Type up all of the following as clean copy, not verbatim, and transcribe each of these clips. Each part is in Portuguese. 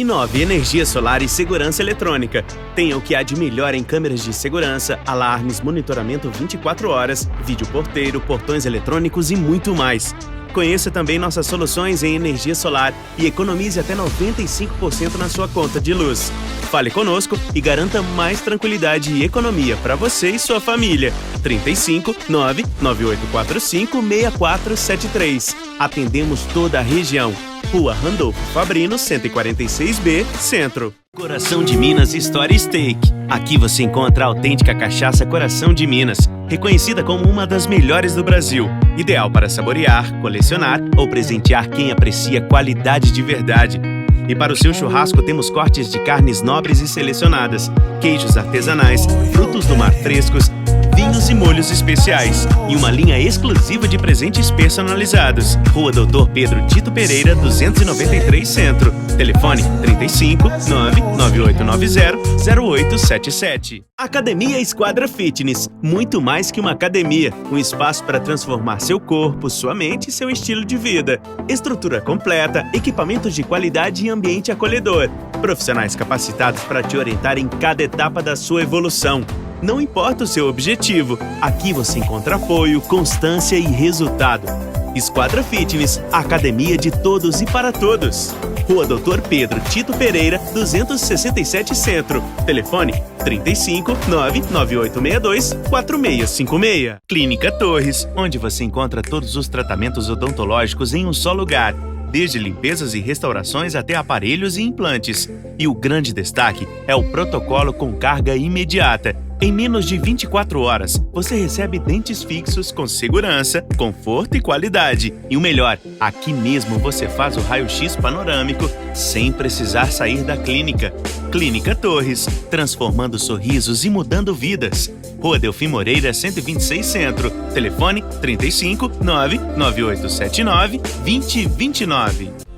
Inove Energia Solar e Segurança Eletrônica. Tenha o que há de melhor em câmeras de segurança, alarmes, monitoramento 24 horas, vídeo porteiro, portões eletrônicos e muito mais. Conheça também nossas soluções em energia solar e economize até 95% na sua conta de luz. Fale conosco e garanta mais tranquilidade e economia para você e sua família. 35 99845 6473. Atendemos toda a região. Rua Randolfo Fabrino, 146B, Centro. Coração de Minas Story Steak. Aqui você encontra a autêntica cachaça Coração de Minas, reconhecida como uma das melhores do Brasil. Ideal para saborear, colecionar ou presentear quem aprecia qualidade de verdade. E para o seu churrasco temos cortes de carnes nobres e selecionadas, queijos artesanais, frutos do mar frescos, vinhos e molhos especiais e uma linha exclusiva de presentes personalizados. Rua Doutor Pedro Tito Pereira, 293 Centro. Telefone 35 99890 0877. Academia Esquadra Fitness. Muito mais que uma academia. Um espaço para transformar seu corpo, sua mente e seu estilo de vida. Estrutura completa, equipamentos de qualidade e ambiente acolhedor. Profissionais capacitados para te orientar em cada etapa da sua evolução. Não importa o seu objetivo, aqui você encontra apoio, constância e resultado. Esquadra Fitness, academia de todos e para todos. Rua Doutor Pedro Tito Pereira, 267 Centro. Telefone 35 99862 4656. Clínica Torres, onde você encontra todos os tratamentos odontológicos em um só lugar. Desde limpezas e restaurações até aparelhos e implantes. E o grande destaque é o protocolo com carga imediata. Em menos de 24 horas, você recebe dentes fixos com segurança, conforto e qualidade. E o melhor, aqui mesmo você faz o raio-x panorâmico sem precisar sair da clínica. Clínica Torres, transformando sorrisos e mudando vidas. Rua Delfim Moreira, 126 Centro. Telefone 35 99879 2029.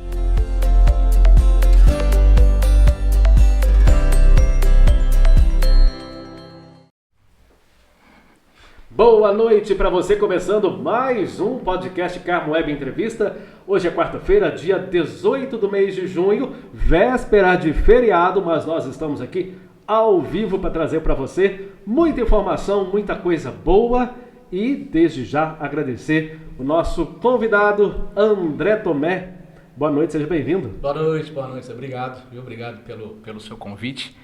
Boa noite para você, começando mais um podcast Carmo Web Entrevista. Hoje é quarta-feira, dia 18 do mês de junho, véspera de feriado, mas nós estamos aqui ao vivo para trazer para você muita informação, muita coisa boa e desde já agradecer o nosso convidado André Tomé. Boa noite, seja bem-vindo. Boa noite, obrigado, obrigado pelo seu convite.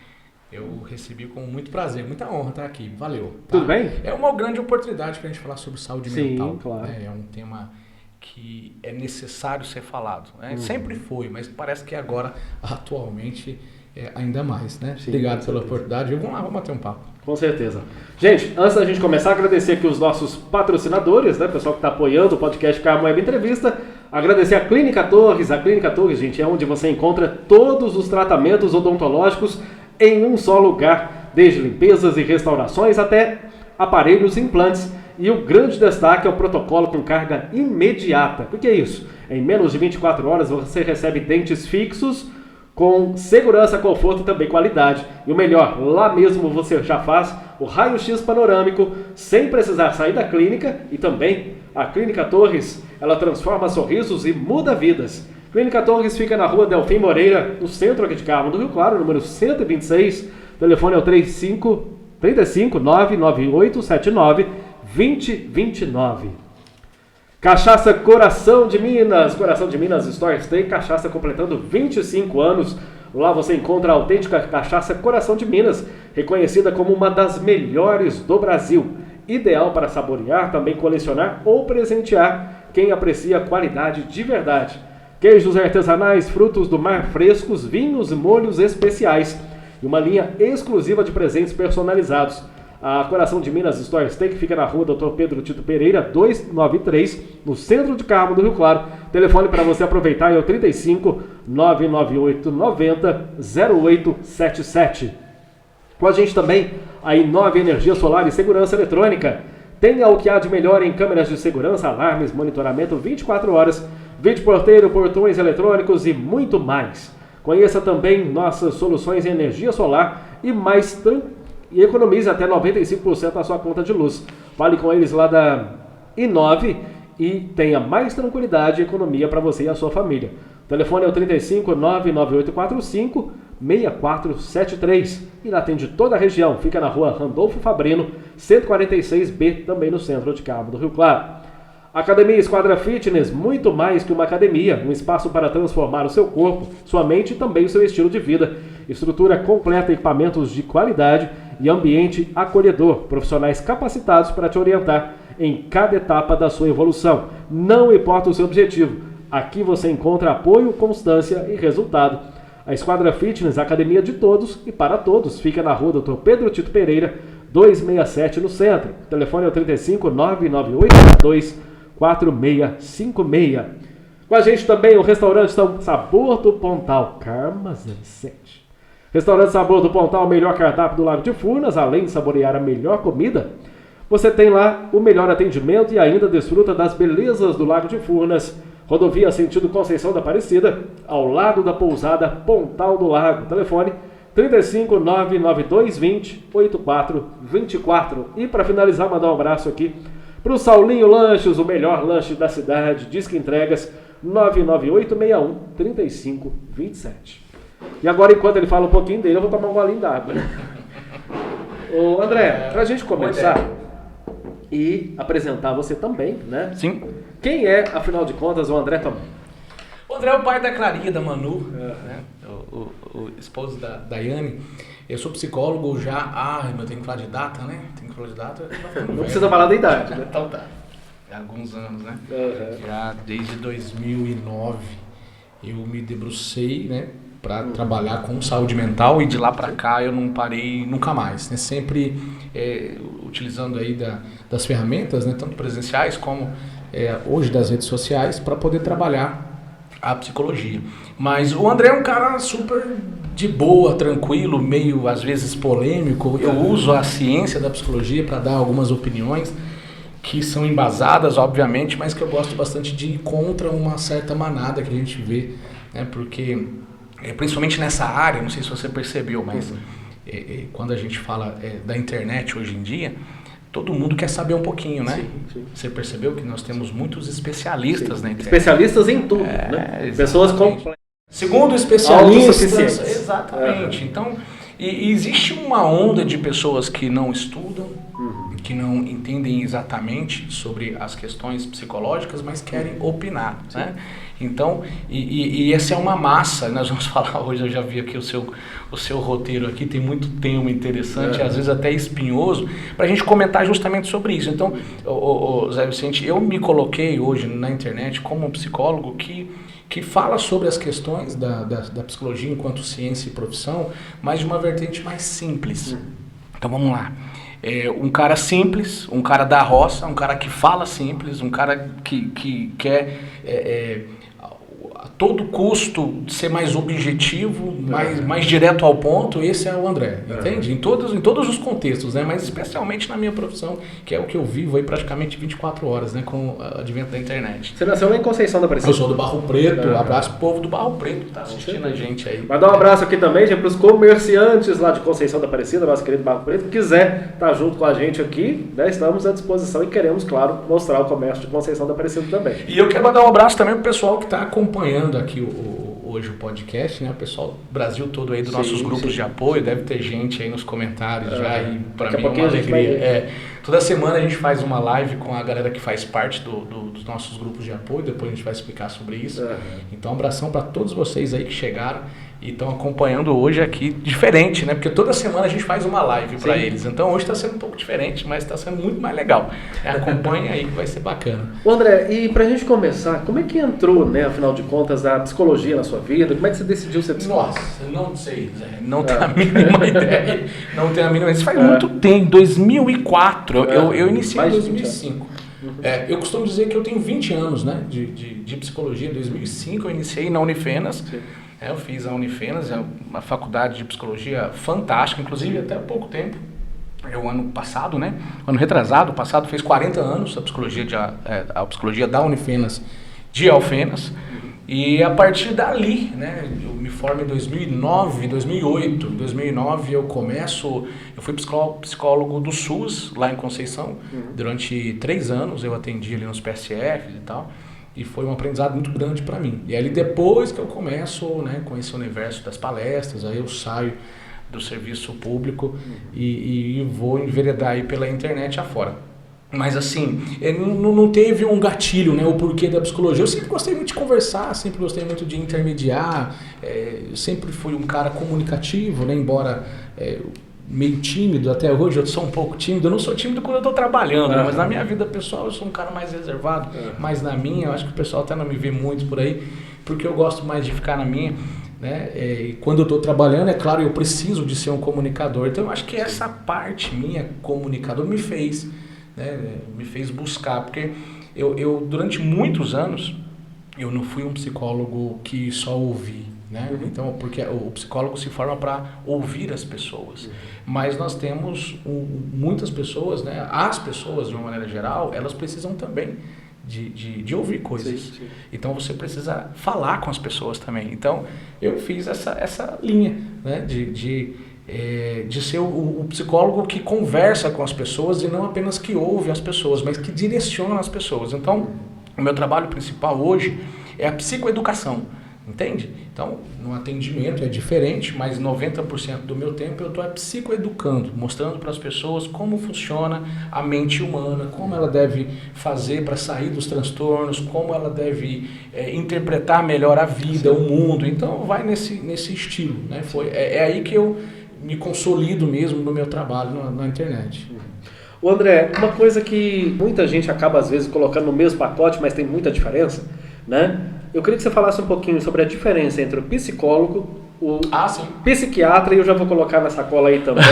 Eu recebi com muito prazer, muita honra estar aqui. Valeu. Tá? Tudo bem? É uma grande oportunidade para a gente falar sobre saúde mental. Sim, claro. É um tema que é necessário ser falado. Né? Sempre foi, mas parece que agora, atualmente, ainda mais. Né? Sim, obrigado pela oportunidade. Vamos lá, vamos bater um papo. Com certeza. Gente, antes da gente começar, agradecer aqui os nossos patrocinadores, né? O pessoal que está apoiando o podcast Carmo Web Entrevista. Agradecer a Clínica Torres. A Clínica Torres, gente, é onde você encontra todos os tratamentos odontológicos em um só lugar, desde limpezas e restaurações até aparelhos e implantes. E o grande destaque é o protocolo com carga imediata. O que é isso? Em menos de 24 horas você recebe dentes fixos com segurança, conforto e também qualidade. E o melhor, lá mesmo você já faz o raio-x panorâmico sem precisar sair da clínica. E também a Clínica Torres, ela transforma sorrisos e muda vidas. Clínica Torres fica na Rua Delfim Moreira, no centro aqui de Carmo do Rio Claro, número 126. Telefone é o 35 99879 2029. Cachaça Coração de Minas. Coração de Minas Story Steak, cachaça completando 25 anos. Lá você encontra a autêntica cachaça Coração de Minas, reconhecida como uma das melhores do Brasil. Ideal para saborear, também colecionar ou presentear quem aprecia qualidade de verdade. Queijos artesanais, frutos do mar frescos, vinhos e molhos especiais. E uma linha exclusiva de presentes personalizados. A Coração de Minas Story Steak fica na Rua Doutor Pedro Tito Pereira, 293, no centro de Carmo do Rio Claro. Telefone para você aproveitar é o 35 99890 0877. Com a gente também a Inove Energia Solar e Segurança Eletrônica. Tenha o que há de melhor em câmeras de segurança, alarmes, monitoramento 24 horas, vídeo porteiro, portões eletrônicos e muito mais. Conheça também nossas soluções em energia solar e economize até 95% na sua conta de luz. Fale com eles lá da Inove e tenha mais tranquilidade e economia para você e a sua família. O telefone é o 35 99845 6473 e ela atende toda a região. Fica na rua Randolfo Fabrino, 146B, também no centro de Cabo do Rio Claro. Academia Esquadra Fitness, muito mais que uma academia, um espaço para transformar o seu corpo, sua mente e também o seu estilo de vida. Estrutura completa, equipamentos de qualidade e ambiente acolhedor, profissionais capacitados para te orientar em cada etapa da sua evolução. Não importa o seu objetivo, aqui você encontra apoio, constância e resultado. A Esquadra Fitness, academia de todos e para todos, fica na rua Dr. Pedro Tito Pereira, 267 no centro. O telefone é o 35 99842 4656. Com a gente também o restaurante Sabor do Pontal, Carmas Vicente. Restaurante Sabor do Pontal, o melhor cardápio do Lago de Furnas, além de saborear a melhor comida, você tem lá o melhor atendimento e ainda desfruta das belezas do Lago de Furnas. Rodovia sentido Conceição da Aparecida, ao lado da pousada Pontal do Lago. Telefone 35 99220 8424. E para finalizar, mandar um abraço aqui para o Saulinho Lanches, o melhor lanche da cidade. Disque entregas 99861 3527. E agora, enquanto ele fala um pouquinho dele, eu vou tomar um golinho d'água. Ô André, para a gente começar e apresentar você também, né? Sim. Quem é, afinal de contas, o André também? O André é o pai da Clarinha, da Manu, né? o esposo da Daiane. Eu sou psicólogo já, eu tenho que falar de data, né? Tem que falar de data. Não precisa falar da idade, né? Então tá. Há alguns anos, né? Uhum. Já desde 2009 eu me debrucei, né? Para trabalhar com saúde mental e de lá para cá eu não parei nunca mais, né? Sempre utilizando aí das ferramentas, né? Tanto presenciais como hoje das redes sociais para poder trabalhar a psicologia. Mas o André é um cara super de boa, tranquilo, meio às vezes polêmico. Eu uso a ciência da psicologia para dar algumas opiniões que são embasadas, obviamente, mas que eu gosto bastante de ir contra uma certa manada que a gente vê, né? Porque principalmente nessa área, não sei se você percebeu, mas quando a gente fala da internet hoje em dia, todo mundo quer saber um pouquinho, né? Sim, sim. Você percebeu que nós temos muitos especialistas na internet. Especialistas em tudo, né? Pessoas completas. Segundo especialistas, exatamente. Então, e existe uma onda de pessoas que não estudam, que não entendem exatamente sobre as questões psicológicas, mas querem opinar, né? Então, e essa é uma massa, nós vamos falar hoje, eu já vi aqui o seu roteiro aqui, tem muito tema interessante, às vezes até espinhoso, para a gente comentar justamente sobre isso. Então, Zé Vicente, eu me coloquei hoje na internet como um psicólogo que fala sobre as questões da psicologia enquanto ciência e profissão, mas de uma vertente mais simples. Então vamos lá. Um cara simples, um cara da roça, um cara que fala simples, um cara que quer a todo custo ser mais objetivo, mais direto ao ponto. Esse é o André, entende? Em todos os contextos, né? Mas especialmente na minha profissão, que é o que eu vivo aí praticamente 24 horas, né? Com o advento da internet. Você nasceu lá em Conceição da Aparecida? Eu sou do Barro Preto, abraço pro povo do Barro Preto que tá assistindo a gente aí. Mas dá um abraço aqui também, gente, para os comerciantes lá de Conceição da Aparecida, nosso querido Barro Preto, que quiser estar junto com a gente aqui, né? Estamos à disposição e queremos, claro, mostrar o comércio de Conceição da Aparecida também. E eu quero mandar um abraço também pro pessoal que está acompanhando aqui hoje o podcast, né? O pessoal do Brasil todo aí, dos nossos grupos de apoio, deve ter gente aí nos comentários já, e para mim é uma alegria. Toda semana a gente faz uma live com a galera que faz parte dos nossos grupos de apoio, depois a gente vai explicar sobre isso. Então, um abração para todos vocês aí que chegaram e estão acompanhando hoje aqui, diferente, né? Porque toda semana a gente faz uma live para eles. Então hoje está sendo um pouco diferente, mas está sendo muito mais legal. Acompanha aí que vai ser bacana. Ô André, e pra gente começar, como é que entrou, né, afinal de contas, a psicologia na sua vida? Como é que você decidiu ser psicólogo? Nossa, não sei, Zé. Não tenho a mínima ideia. Não tenho a mínima ideia. Isso faz muito tempo, 2004. Eu iniciei em 2005. Eu costumo dizer que eu tenho 20 anos, né, de psicologia. Em 2005 eu iniciei na Unifenas. Eu fiz a Unifenas, uma faculdade de psicologia fantástica, inclusive até há pouco tempo. O ano passado, né? Ano retrasado, passado fez 40 anos a psicologia da Unifenas de Alfenas. E a partir dali, né? Eu me formo em 2009, 2008. Em 2009 eu fui psicólogo do SUS, lá em Conceição. Durante 3 anos eu atendi ali nos PSFs e tal. E foi um aprendizado muito grande para mim. E aí depois que eu começo, né, com esse universo das palestras, aí eu saio do serviço público e vou enveredar aí pela internet afora. Mas assim, não teve um gatilho, né, o porquê da psicologia. Eu sempre gostei muito de conversar, sempre gostei muito de intermediar, sempre fui um cara comunicativo, né, embora meio tímido até hoje, eu sou um pouco tímido. Eu não sou tímido quando eu estou trabalhando, né, mas na minha vida pessoal eu sou um cara mais reservado, mas na minha, eu acho que o pessoal até não me vê muito por aí, porque eu gosto mais de ficar na minha. Né? E quando eu estou trabalhando, é claro, eu preciso de ser um comunicador. Então eu acho que essa parte minha, comunicador, me fez buscar, porque eu durante muitos anos eu não fui um psicólogo que só ouvi, né? Então, porque o psicólogo se forma para ouvir as pessoas, mas nós temos muitas pessoas, né? As pessoas de uma maneira geral, elas precisam também de ouvir coisas. Sim. Então você precisa falar com as pessoas também. Então eu fiz essa linha, né, de ser o psicólogo que conversa com as pessoas e não apenas que ouve as pessoas, mas que direciona as pessoas. Então o meu trabalho principal hoje é a psicoeducação. Entende? Então, no atendimento é diferente, mas 90% do meu tempo eu estou psicoeducando, mostrando para as pessoas como funciona a mente humana, como ela deve fazer para sair dos transtornos, como ela deve interpretar melhor a vida, o mundo. Então, vai nesse estilo, né? É aí que eu me consolido mesmo no meu trabalho na internet. O André, uma coisa que muita gente acaba às vezes colocando no mesmo pacote, mas tem muita diferença, né? Eu queria que você falasse um pouquinho sobre a diferença entre o psicólogo, o psiquiatra, e eu já vou colocar na sacola aí também,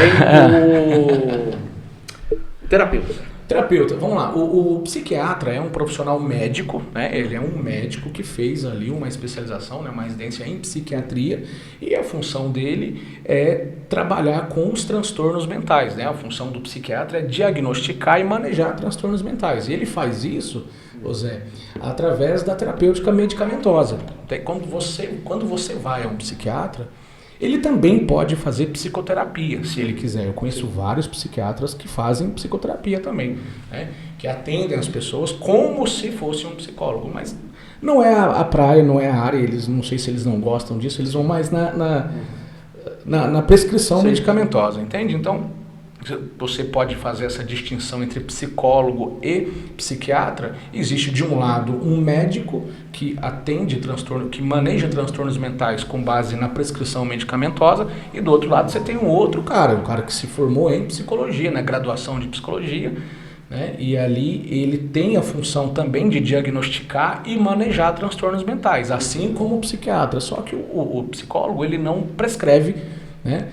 o terapeuta. Terapeuta, vamos lá. O psiquiatra é um profissional médico, né? Ele é um médico que fez ali uma especialização, né, uma residência em psiquiatria, e a função dele é trabalhar com os transtornos mentais, né? A função do psiquiatra é diagnosticar e manejar transtornos mentais. E ele faz isso, José, através da terapêutica medicamentosa. Então, quando você vai a um psiquiatra, ele também pode fazer psicoterapia, se ele quiser. Eu conheço vários psiquiatras que fazem psicoterapia também, né? Que atendem as pessoas como se fosse um psicólogo, mas não é a praia, não é a área. Não sei se eles não gostam disso, eles vão mais na prescrição medicamentosa, entende? Então, você pode fazer essa distinção entre psicólogo e psiquiatra. Existe de um lado um médico que atende transtorno, que maneja transtornos mentais com base na prescrição medicamentosa, e do outro lado você tem um cara que se formou em psicologia, na graduação de psicologia, né? E ali ele tem a função também de diagnosticar e manejar transtornos mentais, assim como o psiquiatra, só que o psicólogo ele não prescreve, né?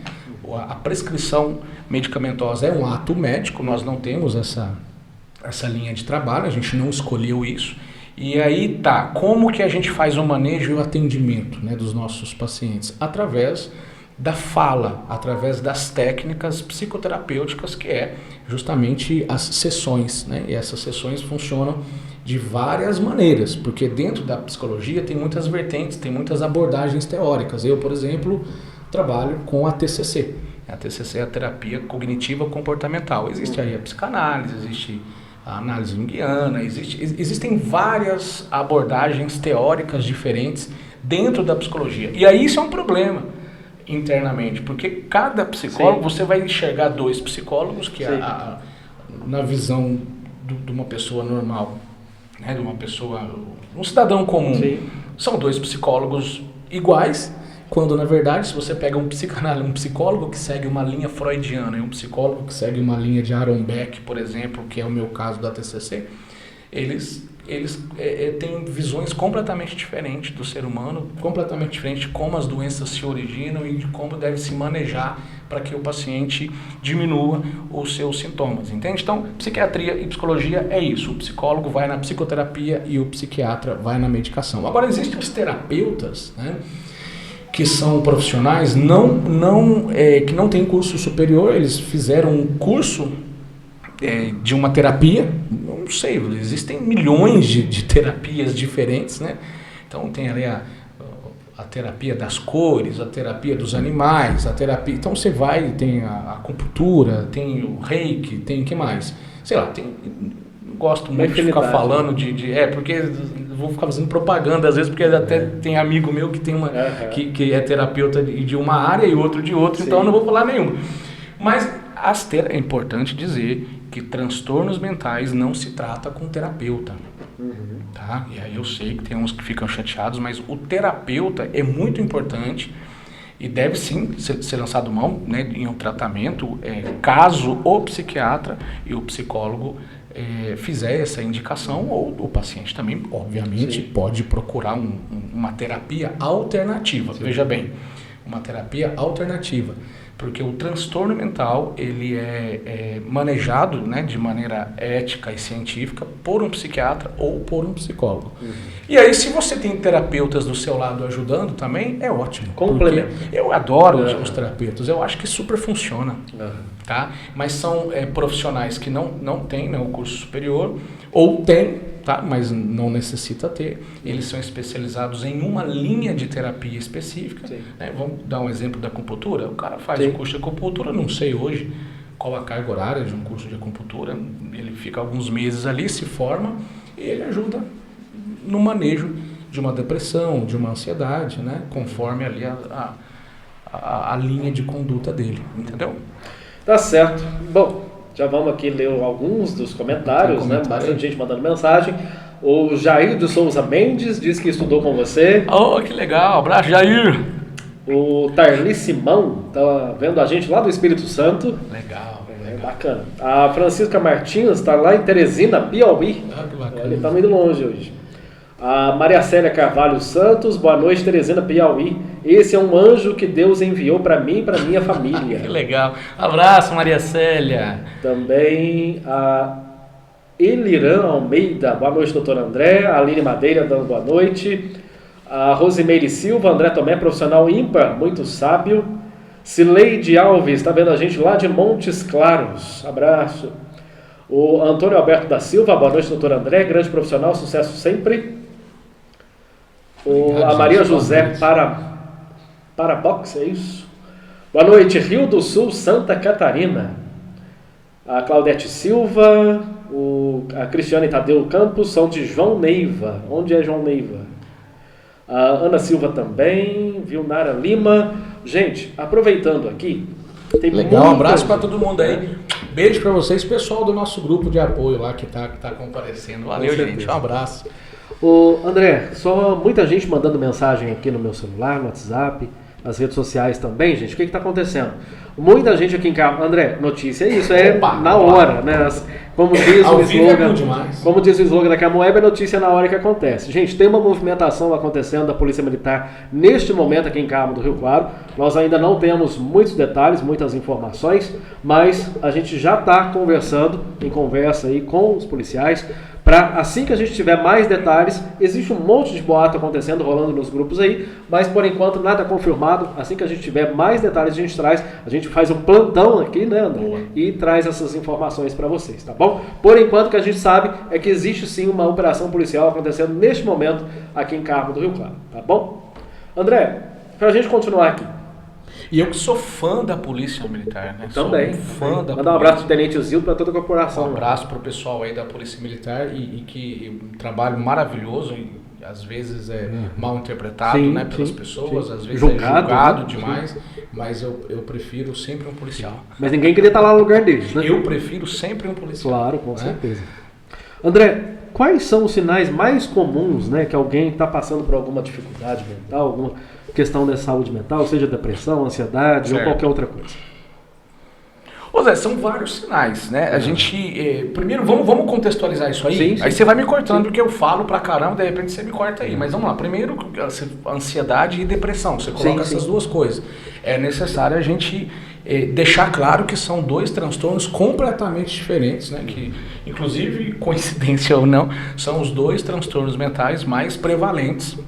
A prescrição medicamentosa é um ato médico, nós não temos essa linha de trabalho, a gente não escolheu isso. E aí como que a gente faz o manejo e o atendimento, né, dos nossos pacientes? Através da fala, através das técnicas psicoterapêuticas, que é justamente as sessões, né? E essas sessões funcionam de várias maneiras, porque dentro da psicologia tem muitas vertentes, tem muitas abordagens teóricas. Eu, por exemplo, trabalho com a TCC. A TCC é a terapia cognitiva comportamental. Existe aí a psicanálise, existe a análise junguiana, existem várias abordagens teóricas diferentes dentro da psicologia. E aí isso é um problema internamente, porque cada psicólogo, você vai enxergar dois psicólogos, que na visão de uma pessoa normal, né, de uma pessoa, um cidadão comum, são dois psicólogos iguais, quando na verdade, se você pega um psicólogo que segue uma linha freudiana e um psicólogo que segue uma linha de Aaron Beck, por exemplo, que é o meu caso da TCC, eles têm visões completamente diferentes do ser humano, completamente diferentes de como as doenças se originam e de como deve se manejar para que o paciente diminua os seus sintomas, entende? Então, psiquiatria e psicologia é isso. O psicólogo vai na psicoterapia e o psiquiatra vai na medicação. Agora, existem os terapeutas, né, que são profissionais que não têm curso superior, eles fizeram um curso de uma terapia, não sei, existem milhões de terapias diferentes, né? Então tem ali a terapia das cores, a terapia dos animais, então você vai, tem a acupuntura, tem o reiki, tem o que mais? Sei lá, tem não gosto muito de ficar falando porque vou ficar fazendo propaganda às vezes, porque até tem amigo meu que tem que é terapeuta de uma área e outro de outra, então eu não vou falar nenhuma. Mas é importante dizer que transtornos mentais não se trata com terapeuta. Tá? E aí eu sei que tem uns que ficam chateados, mas o terapeuta é muito importante e deve sim ser lançado mão, né, em um tratamento, caso o psiquiatra e o psicólogo fizer essa indicação, ou o paciente também, obviamente, pode procurar uma terapia alternativa. Veja bem, uma terapia alternativa. Porque o transtorno mental, ele é manejado, né, de maneira ética e científica por um psiquiatra ou por um psicólogo. E aí, se você tem terapeutas do seu lado ajudando também, é ótimo. Complemento. Eu adoro os terapeutas, eu acho que super funciona. Tá? Mas são profissionais que não têm, né, o curso superior, ou têm, tá? Mas não necessita ter. Eles são especializados em uma linha de terapia específica. Né? Vamos dar um exemplo da acupuntura. O cara faz o curso de acupuntura, não sei hoje qual a carga horária de um curso de acupuntura. Ele fica alguns meses ali, se forma e ele ajuda no manejo de uma depressão, de uma ansiedade, né? Conforme ali a linha de conduta dele, entendeu? Tá certo. Bom, já vamos aqui ler alguns dos comentários, né? Bastante gente mandando mensagem. O Jair de Souza Mendes diz que estudou com você. Oh, que legal. Abraço, Jair. O Tarli Simão tá vendo a gente lá do Espírito Santo. Legal. Bacana. A Francisca Martins está lá em Teresina, Piauí. Que bacana. Ele está meio longe hoje. A Maria Célia Carvalho Santos, boa noite, Teresina, Piauí. Esse é um anjo que Deus enviou para mim e para minha família. Que legal. Abraço, Maria Célia. Também a Eliran Almeida, boa noite, doutor André. A Aline Madeira dando boa noite. A Rosimeire Silva, André Tomé, profissional ímpar, muito sábio. Cileide Alves, está vendo a gente lá de Montes Claros. Abraço. O Antônio Alberto da Silva, boa noite, doutor André, grande profissional, sucesso sempre. A Maria José Parabox, é isso? Boa noite, Rio do Sul, Santa Catarina. A Claudete Silva, a Cristiane Tadeu Campos são de João Neiva. Onde é João Neiva? A Ana Silva também, Vilnara Lima. Gente, aproveitando aqui, tem legal, um abraço para todo mundo aí. Beijo para vocês, pessoal do nosso grupo de apoio lá que tá comparecendo. Valeu, gente, um abraço. Ô, André, só muita gente mandando mensagem aqui no meu celular, no WhatsApp, nas redes sociais também, gente. O que está acontecendo? Muita gente aqui em casa. André, notícia é isso, na hora, né? Como diz o slogan da Camoeb, é notícia na hora que acontece. Gente, tem uma movimentação acontecendo da Polícia Militar neste momento aqui em Carmo do Rio Claro. Nós ainda não temos muitos detalhes, muitas informações, mas a gente já está em conversa aí com os policiais, para assim que a gente tiver mais detalhes. Existe um monte de boato acontecendo, rolando nos grupos aí, mas por enquanto nada confirmado. Assim que a gente tiver mais detalhes, a gente faz um plantão aqui, né, André? Boa. E traz essas informações para vocês, tá bom? Por enquanto, o que a gente sabe é que existe sim uma operação policial acontecendo neste momento aqui em Carmo do Rio Claro, tá bom? André, para a gente continuar aqui. E eu que sou fã da Polícia Militar, né? Também. Sou um fã da Manda um abraço pro Tenente Zildo para toda a corporação. Um abraço pro pessoal aí da Polícia Militar e que um trabalho maravilhoso e às vezes é mal interpretado, né, pelas pessoas, às vezes julgado, é julgado demais, mas eu prefiro sempre um policial. Mas ninguém queria estar lá no lugar deles, né? Eu prefiro sempre um policial. Claro, com certeza. André, quais são os sinais mais comuns, né, que alguém está passando por alguma dificuldade mental, alguma questão da saúde mental, seja depressão, ansiedade ou qualquer outra coisa? Ô Zé, são vários sinais, né? A gente, primeiro, vamos contextualizar isso aí. Sim. Aí você vai me cortando, porque eu falo pra caramba, de repente você me corta aí. Mas vamos lá, primeiro, ansiedade e depressão. Você coloca essas duas coisas. É necessário a gente deixar claro que são dois transtornos completamente diferentes, né? Que, inclusive, coincidência ou não, são os dois transtornos mentais mais prevalentes.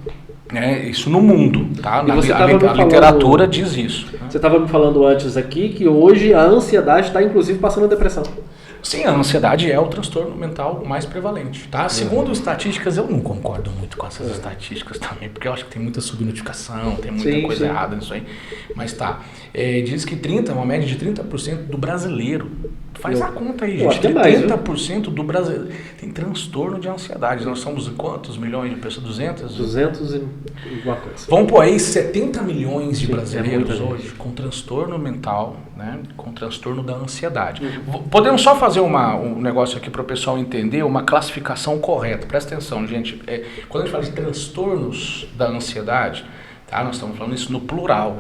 Isso no mundo, tá? A literatura diz isso. Você estava me falando antes aqui que hoje a ansiedade está inclusive passando a depressão. Sim, a ansiedade é o transtorno mental mais prevalente, tá? Segundo estatísticas, eu não concordo muito com essas estatísticas também, porque eu acho que tem muita subnotificação, tem muita coisa errada nisso aí. Mas tá, diz que uma média de 30% do brasileiro Faz a conta aí, gente. 30% do Brasil tem transtorno de ansiedade. Nós somos quantos milhões de pessoas? 200? 200 e alguma coisa. Vamos pôr aí 70 milhões de brasileiros hoje com transtorno mental, né? Com transtorno da ansiedade. Podemos só fazer um negócio aqui para o pessoal entender uma classificação correta. Presta atenção, gente. Quando a gente fala de transtornos da ansiedade, tá? Nós estamos falando isso no plural.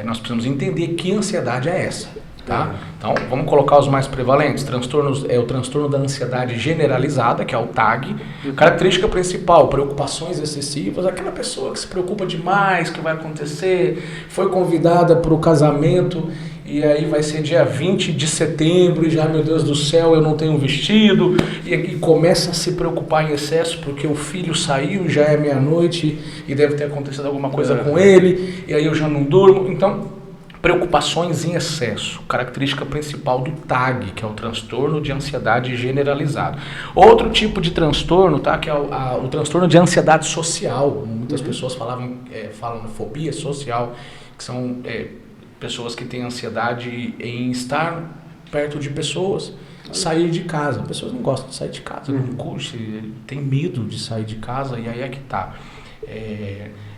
Nós precisamos entender que ansiedade é essa. Tá? Então, vamos colocar os mais prevalentes. Transtornos o transtorno da ansiedade generalizada, que é o TAG. Característica principal, preocupações excessivas. Aquela pessoa que se preocupa demais, que vai acontecer, foi convidada para o casamento e aí vai ser dia 20 de setembro e já, meu Deus do céu, eu não tenho um vestido. E começa a se preocupar em excesso porque o filho saiu, já é meia-noite e deve ter acontecido alguma coisa com ele, e aí eu já não durmo. Então, preocupações em excesso, característica principal do TAG, que é o transtorno de ansiedade generalizado. Outro tipo de transtorno, tá, que é o transtorno de ansiedade social. Muitas pessoas falam fobia social, que são pessoas que têm ansiedade em estar perto de pessoas, sair de casa. Pessoas não gostam de sair de casa, não curte, tem medo de sair de casa, e aí é que tá.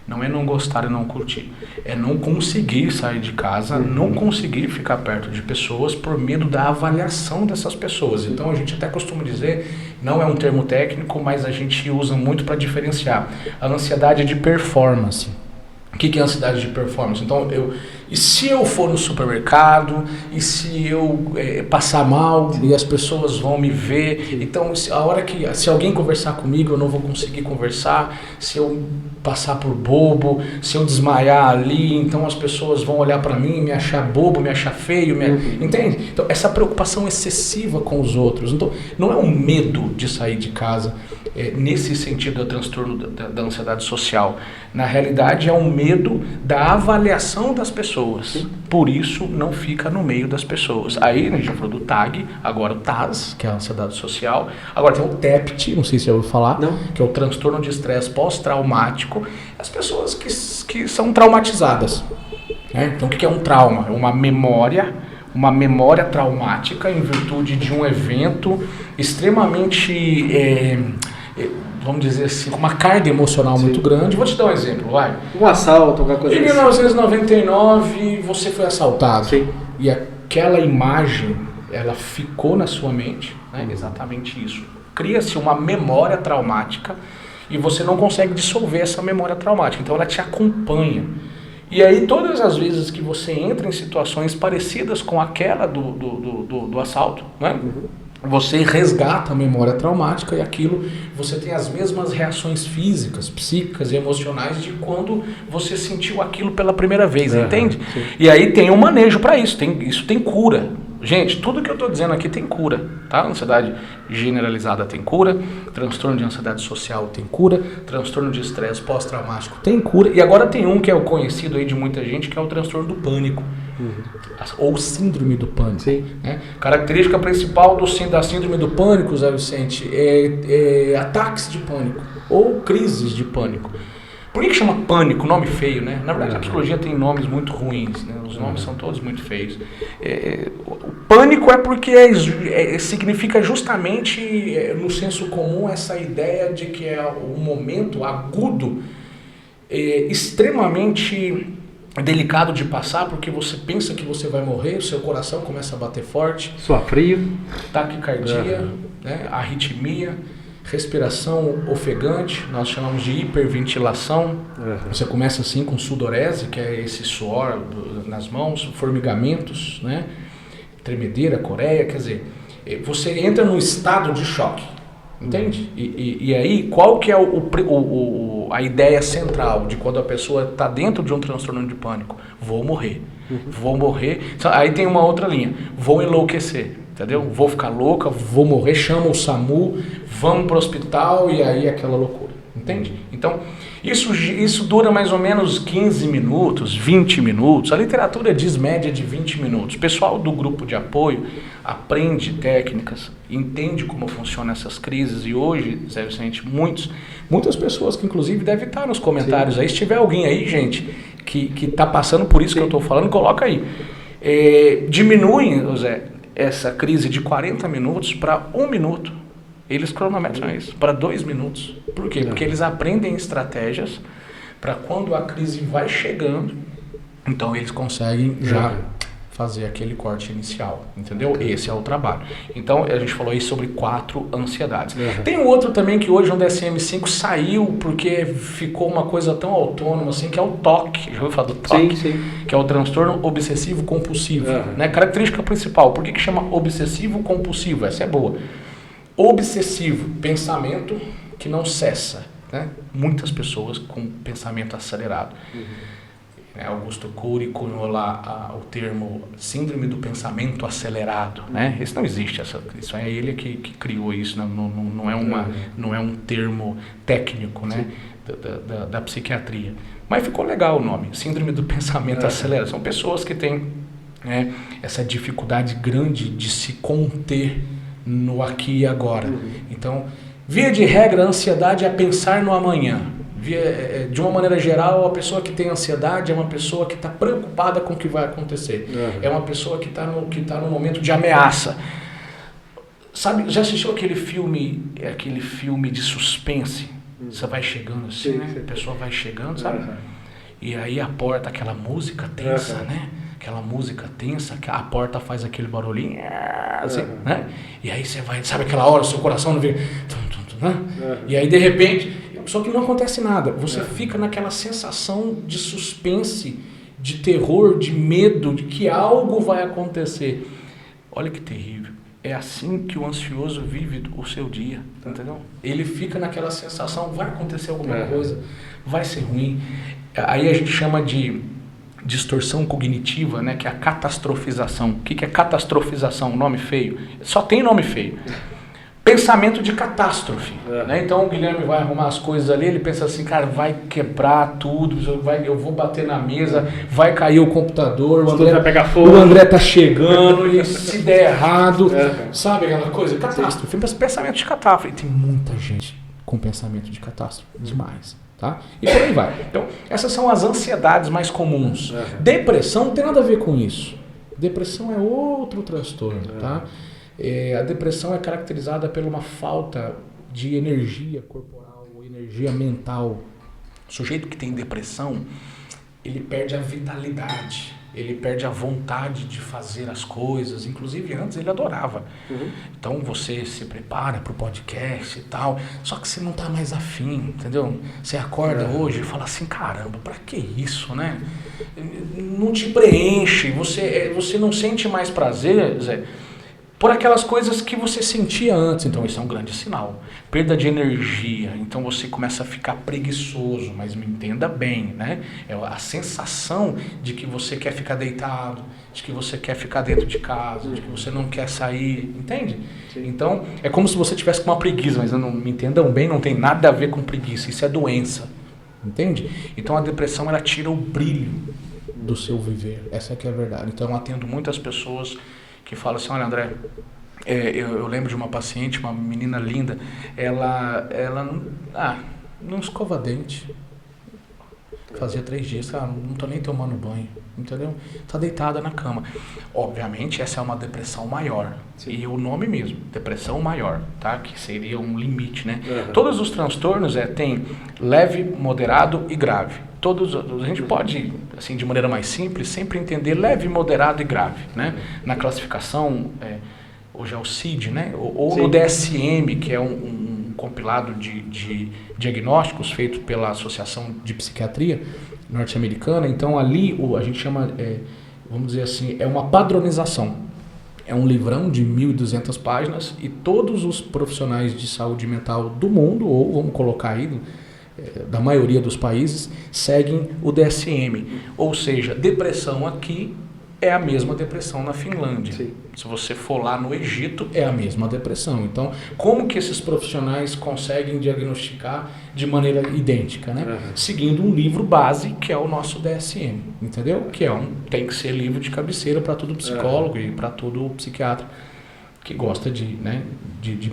Não é não gostar e não curtir, é não conseguir sair de casa, não conseguir ficar perto de pessoas por medo da avaliação dessas pessoas. Então a gente até costuma dizer, não é um termo técnico, mas a gente usa muito para diferenciar a ansiedade de performance. O que é ansiedade de performance? Então, e se eu for no supermercado, e se eu passar mal, e as pessoas vão me ver, então se alguém conversar comigo, eu não vou conseguir conversar, se eu passar por bobo, se eu desmaiar ali, então as pessoas vão olhar para mim, me achar bobo, me achar feio, entende? Então, essa preocupação excessiva com os outros, então, não é um medo de sair de casa, nesse sentido do transtorno da ansiedade social. Na realidade, é um medo da avaliação das pessoas. Por isso, não fica no meio das pessoas. Aí, a gente já falou do TAG, agora o TAS, que é a ansiedade social. Agora tem o TEPT, não sei se eu ouviu falar, que é o transtorno de estresse pós-traumático. As pessoas que são traumatizadas. Então, o que é um trauma? É uma memória traumática em virtude de um evento extremamente... vamos dizer assim, com uma carga emocional muito grande. Vou te dar um exemplo, vai. Um assalto, alguma coisa assim. Em 1999, você foi assaltado. Sim. E aquela imagem, ela ficou na sua mente, né? Exatamente isso. Cria-se uma memória traumática e você não consegue dissolver essa memória traumática. Então, ela te acompanha. E aí, todas as vezes que você entra em situações parecidas com aquela do assalto, né? Você resgata a memória traumática e aquilo, você tem as mesmas reações físicas, psíquicas e emocionais de quando você sentiu aquilo pela primeira vez, entende? Sim. E aí tem um manejo para isso, isso tem cura. Gente, tudo que eu estou dizendo aqui tem cura, tá? Ansiedade generalizada tem cura, transtorno de ansiedade social tem cura, transtorno de estresse pós-traumático tem cura, e agora tem um que é o conhecido aí de muita gente, que é o transtorno do pânico. Ou síndrome do pânico. Né? Característica principal da síndrome do pânico, Zé Vicente, é ataques de pânico ou crises de pânico. Por que chama pânico? Nome feio, né? Na verdade, a psicologia tem nomes muito ruins, né? Os nomes são todos muito feios. O pânico é porque significa justamente, no senso comum, essa ideia de que é um momento agudo, extremamente delicado de passar, porque você pensa que você vai morrer, o seu coração começa a bater forte, suar frio, taquicardia, né, arritmia, respiração ofegante, nós chamamos de hiperventilação. Você começa assim com sudorese, que é esse suor nas mãos, formigamentos, né, tremedeira, coreia, quer dizer, você entra num estado de choque, entende? E aí, qual que é a ideia central de quando a pessoa está dentro de um transtorno de pânico? Vou morrer. Vou morrer. Aí tem uma outra linha. Vou enlouquecer. Entendeu? Vou ficar louca, vou morrer, chama o SAMU, vamos para o hospital e aí aquela loucura. Entende? Então, isso dura mais ou menos 15 minutos, 20 minutos. A literatura diz média de 20 minutos. O pessoal do grupo de apoio aprende técnicas, entende como funcionam essas crises e hoje, Zé Vicente, muitas pessoas que inclusive devem estar nos comentários aí. Se tiver alguém aí, gente, que está passando por isso que eu estou falando, coloca aí. Diminui, Zé, essa crise de 40 minutos para 1 minuto. Eles cronometram isso para 2 minutos. Por quê? Porque eles aprendem estratégias para quando a crise vai chegando, então eles conseguem já fazer aquele corte inicial, entendeu? Esse é o trabalho. Então a gente falou aí sobre 4 ansiedades. Tem um outro também que hoje no DSM-5 saiu porque ficou uma coisa tão autônoma assim, que é o TOC. Já ouviu falar do TOC? Sim. Que é o transtorno obsessivo compulsivo. Né? Característica principal, por que chama obsessivo compulsivo? Essa é boa. Obsessivo, pensamento que não cessa. Né? Muitas pessoas com pensamento acelerado. Augusto Cury cunhou lá o termo síndrome do pensamento acelerado, né? Esse não existe, isso é ele que criou isso, não é um termo técnico, né? Da psiquiatria. Mas ficou legal o nome, síndrome do pensamento acelerado. São pessoas que têm, né, essa dificuldade grande de se conter no aqui e agora. Então, via de regra, a ansiedade é pensar no amanhã. De uma maneira geral, a pessoa que tem ansiedade é uma pessoa que está preocupada com o que vai acontecer. É uma pessoa que está no momento de ameaça. Sabe, já assistiu aquele filme de suspense? Você vai chegando assim, né? A pessoa vai chegando, sabe? E aí a porta, aquela música tensa, né? Aquela música tensa, que a porta faz aquele barulhinho, assim, né? E aí você vai, sabe aquela hora, o seu coração não vem... Né? E aí de repente... Só que não acontece nada, você fica naquela sensação de suspense, de terror, de medo, de que algo vai acontecer. Olha que terrível, é assim que o ansioso vive o seu dia, entendeu? Ele fica naquela sensação, vai acontecer alguma coisa, vai ser ruim. Aí a gente chama de distorção cognitiva, né, que é a catastrofização. O que é catastrofização? Nome feio? Só tem nome feio. Pensamento de catástrofe, né? Então o Guilherme vai arrumar as coisas ali, ele pensa assim, cara, vai quebrar tudo, eu vou bater na mesa, vai cair o computador, o André, vai pegar fogo. O André tá chegando e se der errado, sabe aquela coisa? Catástrofe, pensamento de catástrofe. E tem muita gente com pensamento de catástrofe, demais, tá? E por aí vai. Então essas são as ansiedades mais comuns. Depressão não tem nada a ver com isso. Depressão é outro transtorno, tá? A depressão é caracterizada por uma falta de energia corporal, energia mental. O sujeito que tem depressão, ele perde a vitalidade, ele perde a vontade de fazer as coisas. Inclusive antes ele adorava. Então você se prepara para o podcast e tal, só que você não está mais afim, entendeu? Você acorda hoje e fala assim, caramba, para que isso, né? Não te preenche, você não sente mais prazer, Zé, por aquelas coisas que você sentia antes. Então isso é um grande sinal. Perda de energia, então você começa a ficar preguiçoso, mas me entenda bem, né? É a sensação de que você quer ficar deitado, de que você quer ficar dentro de casa, de que você não quer sair, entende? Então é como se você tivesse com uma preguiça, mas não me entendam bem, não tem nada a ver com preguiça, isso é doença, entende? Então a depressão, ela tira o brilho do seu viver, essa é que é a verdade. Então eu atendo muitas pessoas que fala assim, olha André, eu lembro de uma paciente, uma menina linda, ela não escova dente, fazia 3 dias, não tô nem tomando banho, entendeu? Tá deitada na cama. Obviamente essa é uma depressão maior, e o nome mesmo, depressão maior, tá? Que seria um limite, né? Todos os transtornos tem leve, moderado e grave. A gente pode, assim, de maneira mais simples, sempre entender leve, moderado e grave, né? Na classificação, hoje é o CID, né? Ou no DSM, que é um compilado de diagnósticos feito pela Associação de Psiquiatria norte-americana. Então ali a gente chama, vamos dizer assim, é uma padronização. É um livrão de 1.200 páginas e todos os profissionais de saúde mental do mundo, ou vamos colocar aí, da maioria dos países, seguem o DSM. Ou seja, depressão aqui é a mesma depressão na Finlândia. Se você for lá no Egito, é a mesma depressão. Então, como que esses profissionais conseguem diagnosticar de maneira idêntica, né? Seguindo um livro base, que é o nosso DSM, entendeu? Que tem que ser livro de cabeceira para todo psicólogo e para todo psiquiatra que gosta de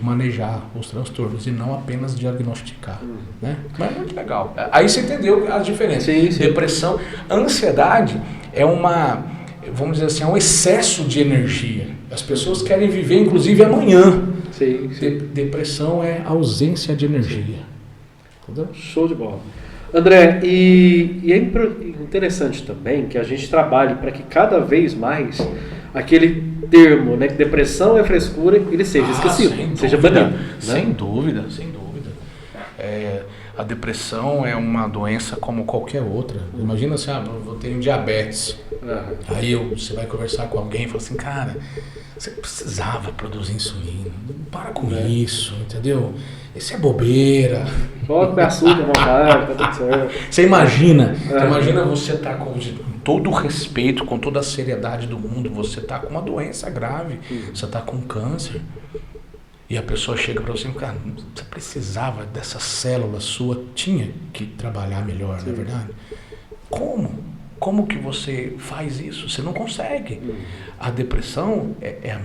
manejar os transtornos e não apenas diagnosticar, né? Mas é muito legal. Aí você entendeu as diferenças. Depressão, ansiedade é vamos dizer assim, é um excesso de energia. As pessoas querem viver, inclusive, amanhã. Sim. Depressão é ausência de energia. Entendeu? Show de bola. André, e é interessante também que a gente trabalhe para que cada vez aquele termo, né, que depressão é frescura, ele seja esquecido, seja banido. Né? Sem dúvida. A depressão é uma doença como qualquer outra. Imagina assim, eu tenho diabetes. Aí você vai conversar com alguém e fala assim, cara, você precisava produzir insulina. Para com isso, entendeu? Isso é bobeira. Coloca o açúcar à vontade, tá tudo certo. Você imagina você tá com todo o respeito, com toda a seriedade do mundo, você tá com uma doença grave, você tá com câncer. E a pessoa chega para você e fala, cara, você precisava dessa célula sua, tinha que trabalhar melhor, não é verdade? Como que você faz isso? Você não consegue. A depressão é a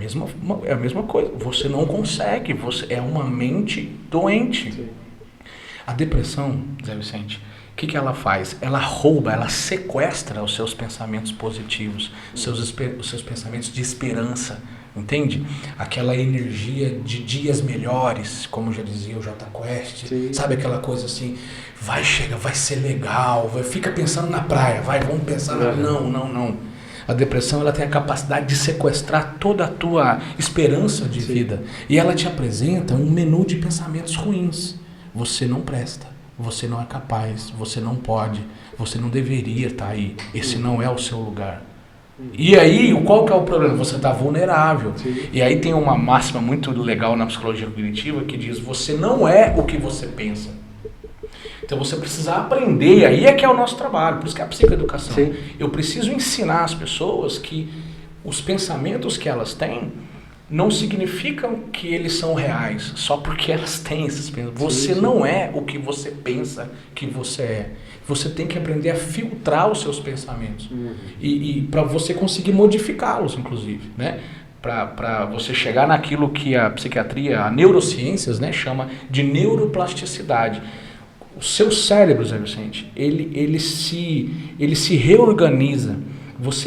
mesma coisa. Você não consegue, é uma mente doente. Sim. A depressão, Zé Vicente, o que ela faz? Ela rouba, ela sequestra os seus pensamentos positivos, os seus pensamentos de esperança. Entende? Aquela energia de dias melhores, como já dizia o Jota Quest. Sim. Sabe aquela coisa assim, vai ser legal, fica pensando na praia, vamos pensar Não. A depressão, ela tem a capacidade de sequestrar toda a tua esperança de vida. E ela te apresenta um menu de pensamentos ruins. Você não presta, você não é capaz, você não pode, você não deveria estar aí, esse não é o seu lugar. E aí, qual que é o problema? Você está vulnerável. Sim. E aí tem uma máxima muito legal na psicologia cognitiva que diz, você não é o que você pensa. Então você precisa aprender, e aí é que é o nosso trabalho, por isso que é a psicoeducação. Sim. Eu preciso ensinar as pessoas que os pensamentos que elas têm não significam que eles são reais, só porque elas têm esses pensamentos. Você não é o que você pensa que você é. Você tem que aprender a filtrar os seus pensamentos. E para você conseguir modificá-los, inclusive, né? Para você chegar naquilo que a psiquiatria, a neurociências, né, chama de neuroplasticidade. O seu cérebro, Zé Vicente, ele se reorganiza.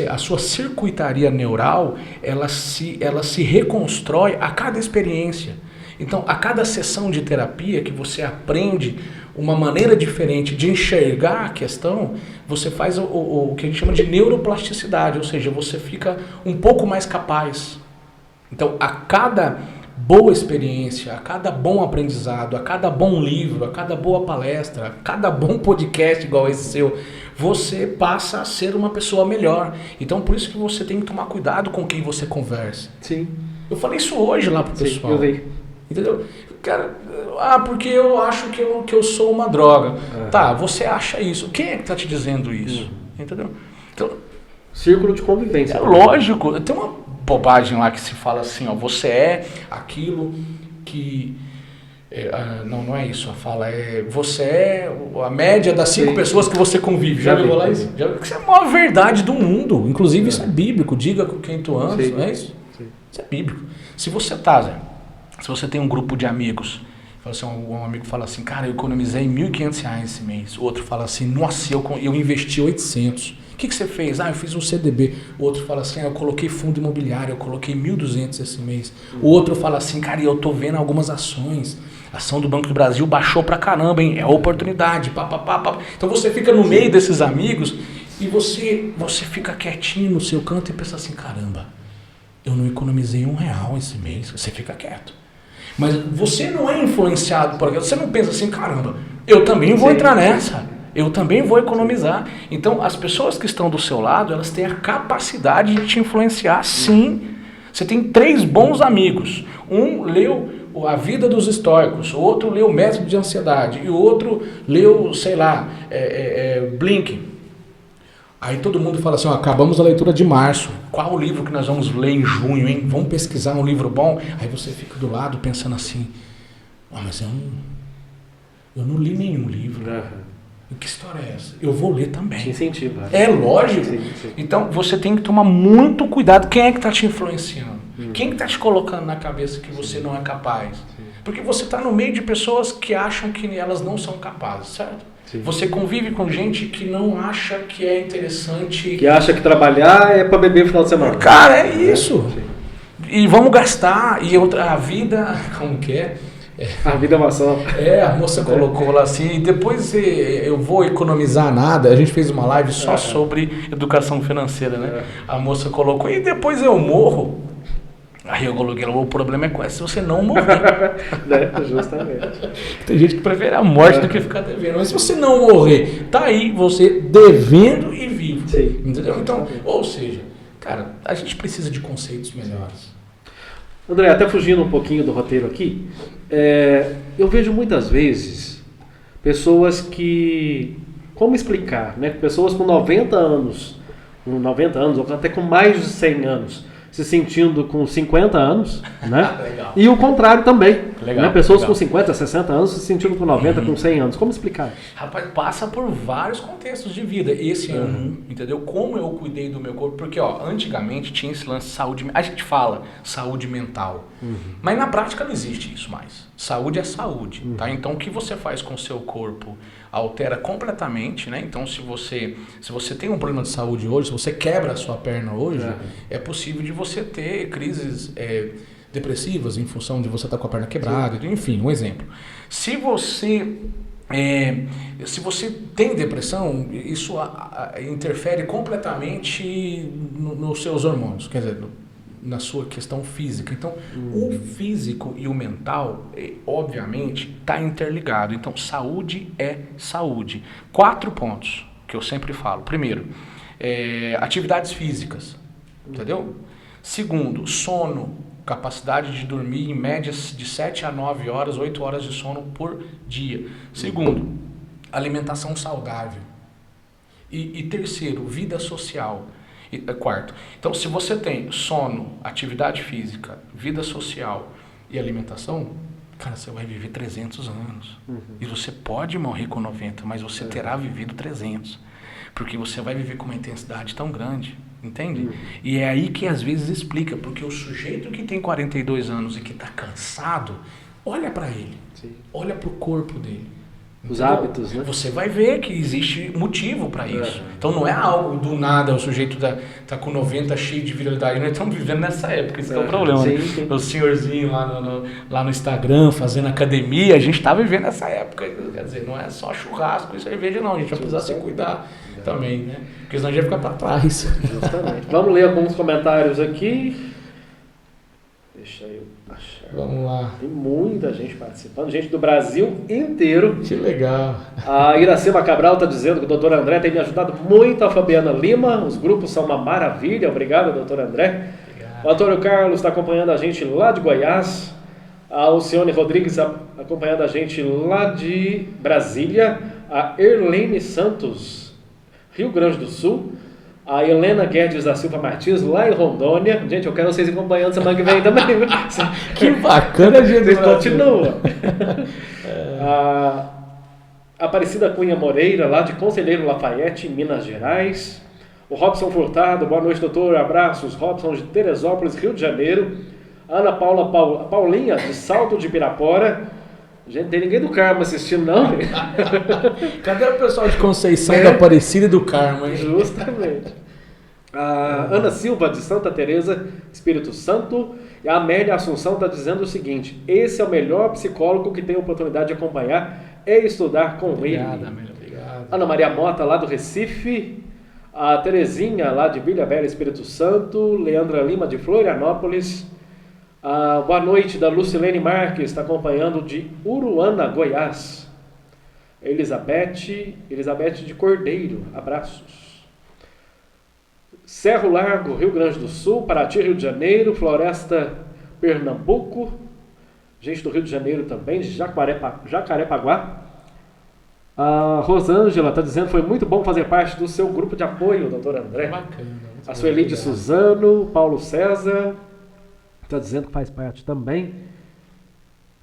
A sua circuitaria neural, ela se reconstrói a cada experiência. Então, a cada sessão de terapia que você aprende uma maneira diferente de enxergar a questão, você faz o que a gente chama de neuroplasticidade, ou seja, você fica um pouco mais capaz. Então, a cada boa experiência, a cada bom aprendizado, a cada bom livro, a cada boa palestra, a cada bom podcast igual esse seu, você passa a ser uma pessoa melhor. Então, por isso que você tem que tomar cuidado com quem você conversa. Sim. Eu falei isso hoje lá pro pessoal. Eu vi. Entendeu? Cara, porque eu acho que eu sou uma droga. Tá, você acha isso. Quem é que tá te dizendo isso? Entendeu? Então, círculo de convivência. É lógico. Tem uma bobagem lá que se fala assim, ó, você é aquilo que... não é isso, a fala você é a média das 5 pessoas que você convive. Já viu lá isso? Isso é a maior verdade do mundo. Inclusive isso é bíblico. Diga com quem tu andas, não é isso? Sim. Isso é bíblico. Se você tem um grupo de amigos, um amigo fala assim, cara, eu economizei R$1.500 esse mês. O outro fala assim, nossa, eu investi 800. O que você fez? Eu fiz um CDB. O outro fala assim, eu coloquei fundo imobiliário, eu coloquei 1.200 esse mês. O outro fala assim, cara, eu tô vendo algumas ações. A ação do Banco do Brasil baixou pra caramba, hein? É oportunidade. Então você fica no meio desses amigos e você fica quietinho no seu canto e pensa assim, caramba, eu não economizei R$1 esse mês. Você fica quieto. Mas você não é influenciado por aquilo. Você não pensa assim, caramba, eu também vou entrar nessa. Eu também vou economizar. Então, as pessoas que estão do seu lado, elas têm a capacidade de te influenciar, sim. Você tem 3 bons amigos. Um leu A Vida dos Estoicos, o outro leu O Método de Ansiedade, e o outro leu, sei lá, Blink. Aí todo mundo fala assim, acabamos a leitura de março. Qual o livro que nós vamos ler em junho, hein? Vamos pesquisar um livro bom? Aí você fica do lado pensando assim, mas eu não li nenhum livro. Que história é essa? Eu vou ler também. Te incentiva. É lógico. Sim. Então você tem que tomar muito cuidado. Quem é que está te influenciando? Quem que está te colocando na cabeça que você não é capaz? Porque você está no meio de pessoas que acham que elas não são capazes, certo? Sim. Você convive com gente que não acha que é interessante. Que acha que trabalhar é para beber no final de semana. Cara, é isso. Sim. E vamos gastar. E a vida, como que é? A vida é uma só. A moça colocou lá assim, depois eu vou economizar nada. A gente fez uma live só sobre educação financeira, né? A moça colocou, e depois eu morro. Aí eu coloquei, o problema é com essa, se você não morrer. Justamente. Tem gente que prefere a morte do que ficar devendo. Mas se você não morrer, tá aí você devendo e vivo. Sim. Entendeu? Então, ou seja, cara, a gente precisa de conceitos melhores. André, até fugindo um pouquinho do roteiro aqui, eu vejo muitas vezes pessoas que... Como explicar, né? Pessoas com 90 anos, ou até com mais de 100 anos, se sentindo com 50 anos, né? E o contrário também. Né? Pessoas com 50, 60 anos se sentindo com 90, com 100 anos. Como explicar? Rapaz, passa por vários contextos de vida. Esse é um, entendeu? Como eu cuidei do meu corpo. Porque, antigamente tinha esse lance de saúde. A gente fala saúde mental. Mas na prática não existe isso mais. Saúde é saúde, tá? Então o que você faz com o seu corpo altera completamente, né? Então se você tem um problema de saúde hoje, se você quebra a sua perna hoje, é possível de você ter crises depressivas em função de você estar com a perna quebrada, enfim, um exemplo. Se você tem depressão, isso interfere completamente nos seus hormônios, quer dizer, na sua questão física. Então, o físico e o mental, obviamente, está interligado. Então, saúde é saúde. 4 pontos que eu sempre falo. Primeiro, atividades físicas, entendeu? Segundo, sono, capacidade de dormir em média de 7 a 9 horas, 8 horas de sono por dia. Segundo, alimentação saudável. E terceiro, vida social. Quarto, então se você tem sono, atividade física, vida social e alimentação, cara, você vai viver 300 anos. E você pode morrer com 90, mas você terá vivido 300. Porque você vai viver com uma intensidade tão grande, entende? E é aí que às vezes explica, porque o sujeito que tem 42 anos e que está cansado, olha para ele, olha para o corpo dele. Os hábitos, né? Você vai ver que existe motivo para isso. Então não é algo do nada, o sujeito tá com 90 cheio de virilidade. Nós estamos vivendo nessa época, esse é o problema. Sim. O senhorzinho lá no Instagram fazendo academia, a gente está vivendo essa época. Quer dizer, não é só churrasco e cerveja não, a gente vai precisar se cuidar também, né? Porque senão a gente vai ficar para trás. Justamente. Vamos ler alguns comentários aqui. Deixa eu achar. Vamos lá. Tem muita gente participando, gente do Brasil inteiro. Que legal. A Iracema Cabral está dizendo que o doutor André tem me ajudado muito, a Fabiana Lima. Os grupos são uma maravilha. Obrigado, doutor André. Obrigado. O Antônio Carlos está acompanhando a gente lá de Goiás. A Alcione Rodrigues acompanhando a gente lá de Brasília. A Erlene Santos, Rio Grande do Sul. A Helena Guedes da Silva Martins, lá em Rondônia. Gente, eu quero vocês acompanhando semana que vem também. Que bacana, gente. Vocês continuam. A Aparecida Cunha Moreira, lá de Conselheiro Lafayette, Minas Gerais. O Robson Furtado, boa noite, doutor. Abraços. Robson de Teresópolis, Rio de Janeiro. Ana Paula Paulinha, de Salto de Pirapora. Gente, não tem ninguém do Carmo assistindo, não. Cadê o pessoal de Conceição da Aparecida e do Carmo, hein? Justamente. A Ana Silva, de Santa Teresa, Espírito Santo. E a Amélia Assunção está dizendo o seguinte: esse é o melhor psicólogo que tem a oportunidade de acompanhar e estudar com ele. Obrigado, Amélia, obrigado. Ana Maria Mota, lá do Recife. A Terezinha, lá de Vila Velha, Espírito Santo. Leandra Lima, de Florianópolis. Boa noite da Lucilene Marques, está acompanhando de Uruana, Goiás. Elizabeth de Cordeiro, abraços. Cerro Largo, Rio Grande do Sul. Paraty, Rio de Janeiro. Floresta, Pernambuco. Gente do Rio de Janeiro também, de Jacarepaguá. A Rosângela está dizendo que foi muito bom fazer parte do seu grupo de apoio, doutor André. Bacana. A Sueli de Suzano, Paulo César está dizendo que faz parte também.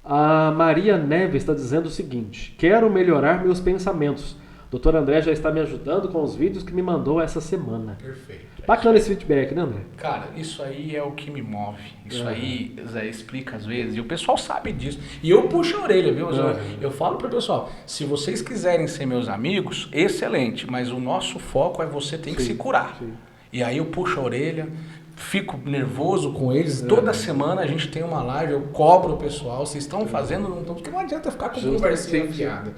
A Maria Neves está dizendo o seguinte: quero melhorar meus pensamentos. Doutor André já está me ajudando com os vídeos que me mandou essa semana. Perfeito. Bacana esse feedback, né, André? Cara, isso aí é o que me move. Isso aí, Zé, explica às vezes. E o pessoal sabe disso. E eu puxo a orelha, viu, Zé? Eu falo pro pessoal, se vocês quiserem ser meus amigos, excelente. Mas o nosso foco é você tem que se curar. Sim. E aí eu puxo a orelha, fico nervoso com eles. Toda semana a gente tem uma live, eu cobro o pessoal. Vocês estão fazendo, não estão? Porque não adianta ficar com conversinha fiada.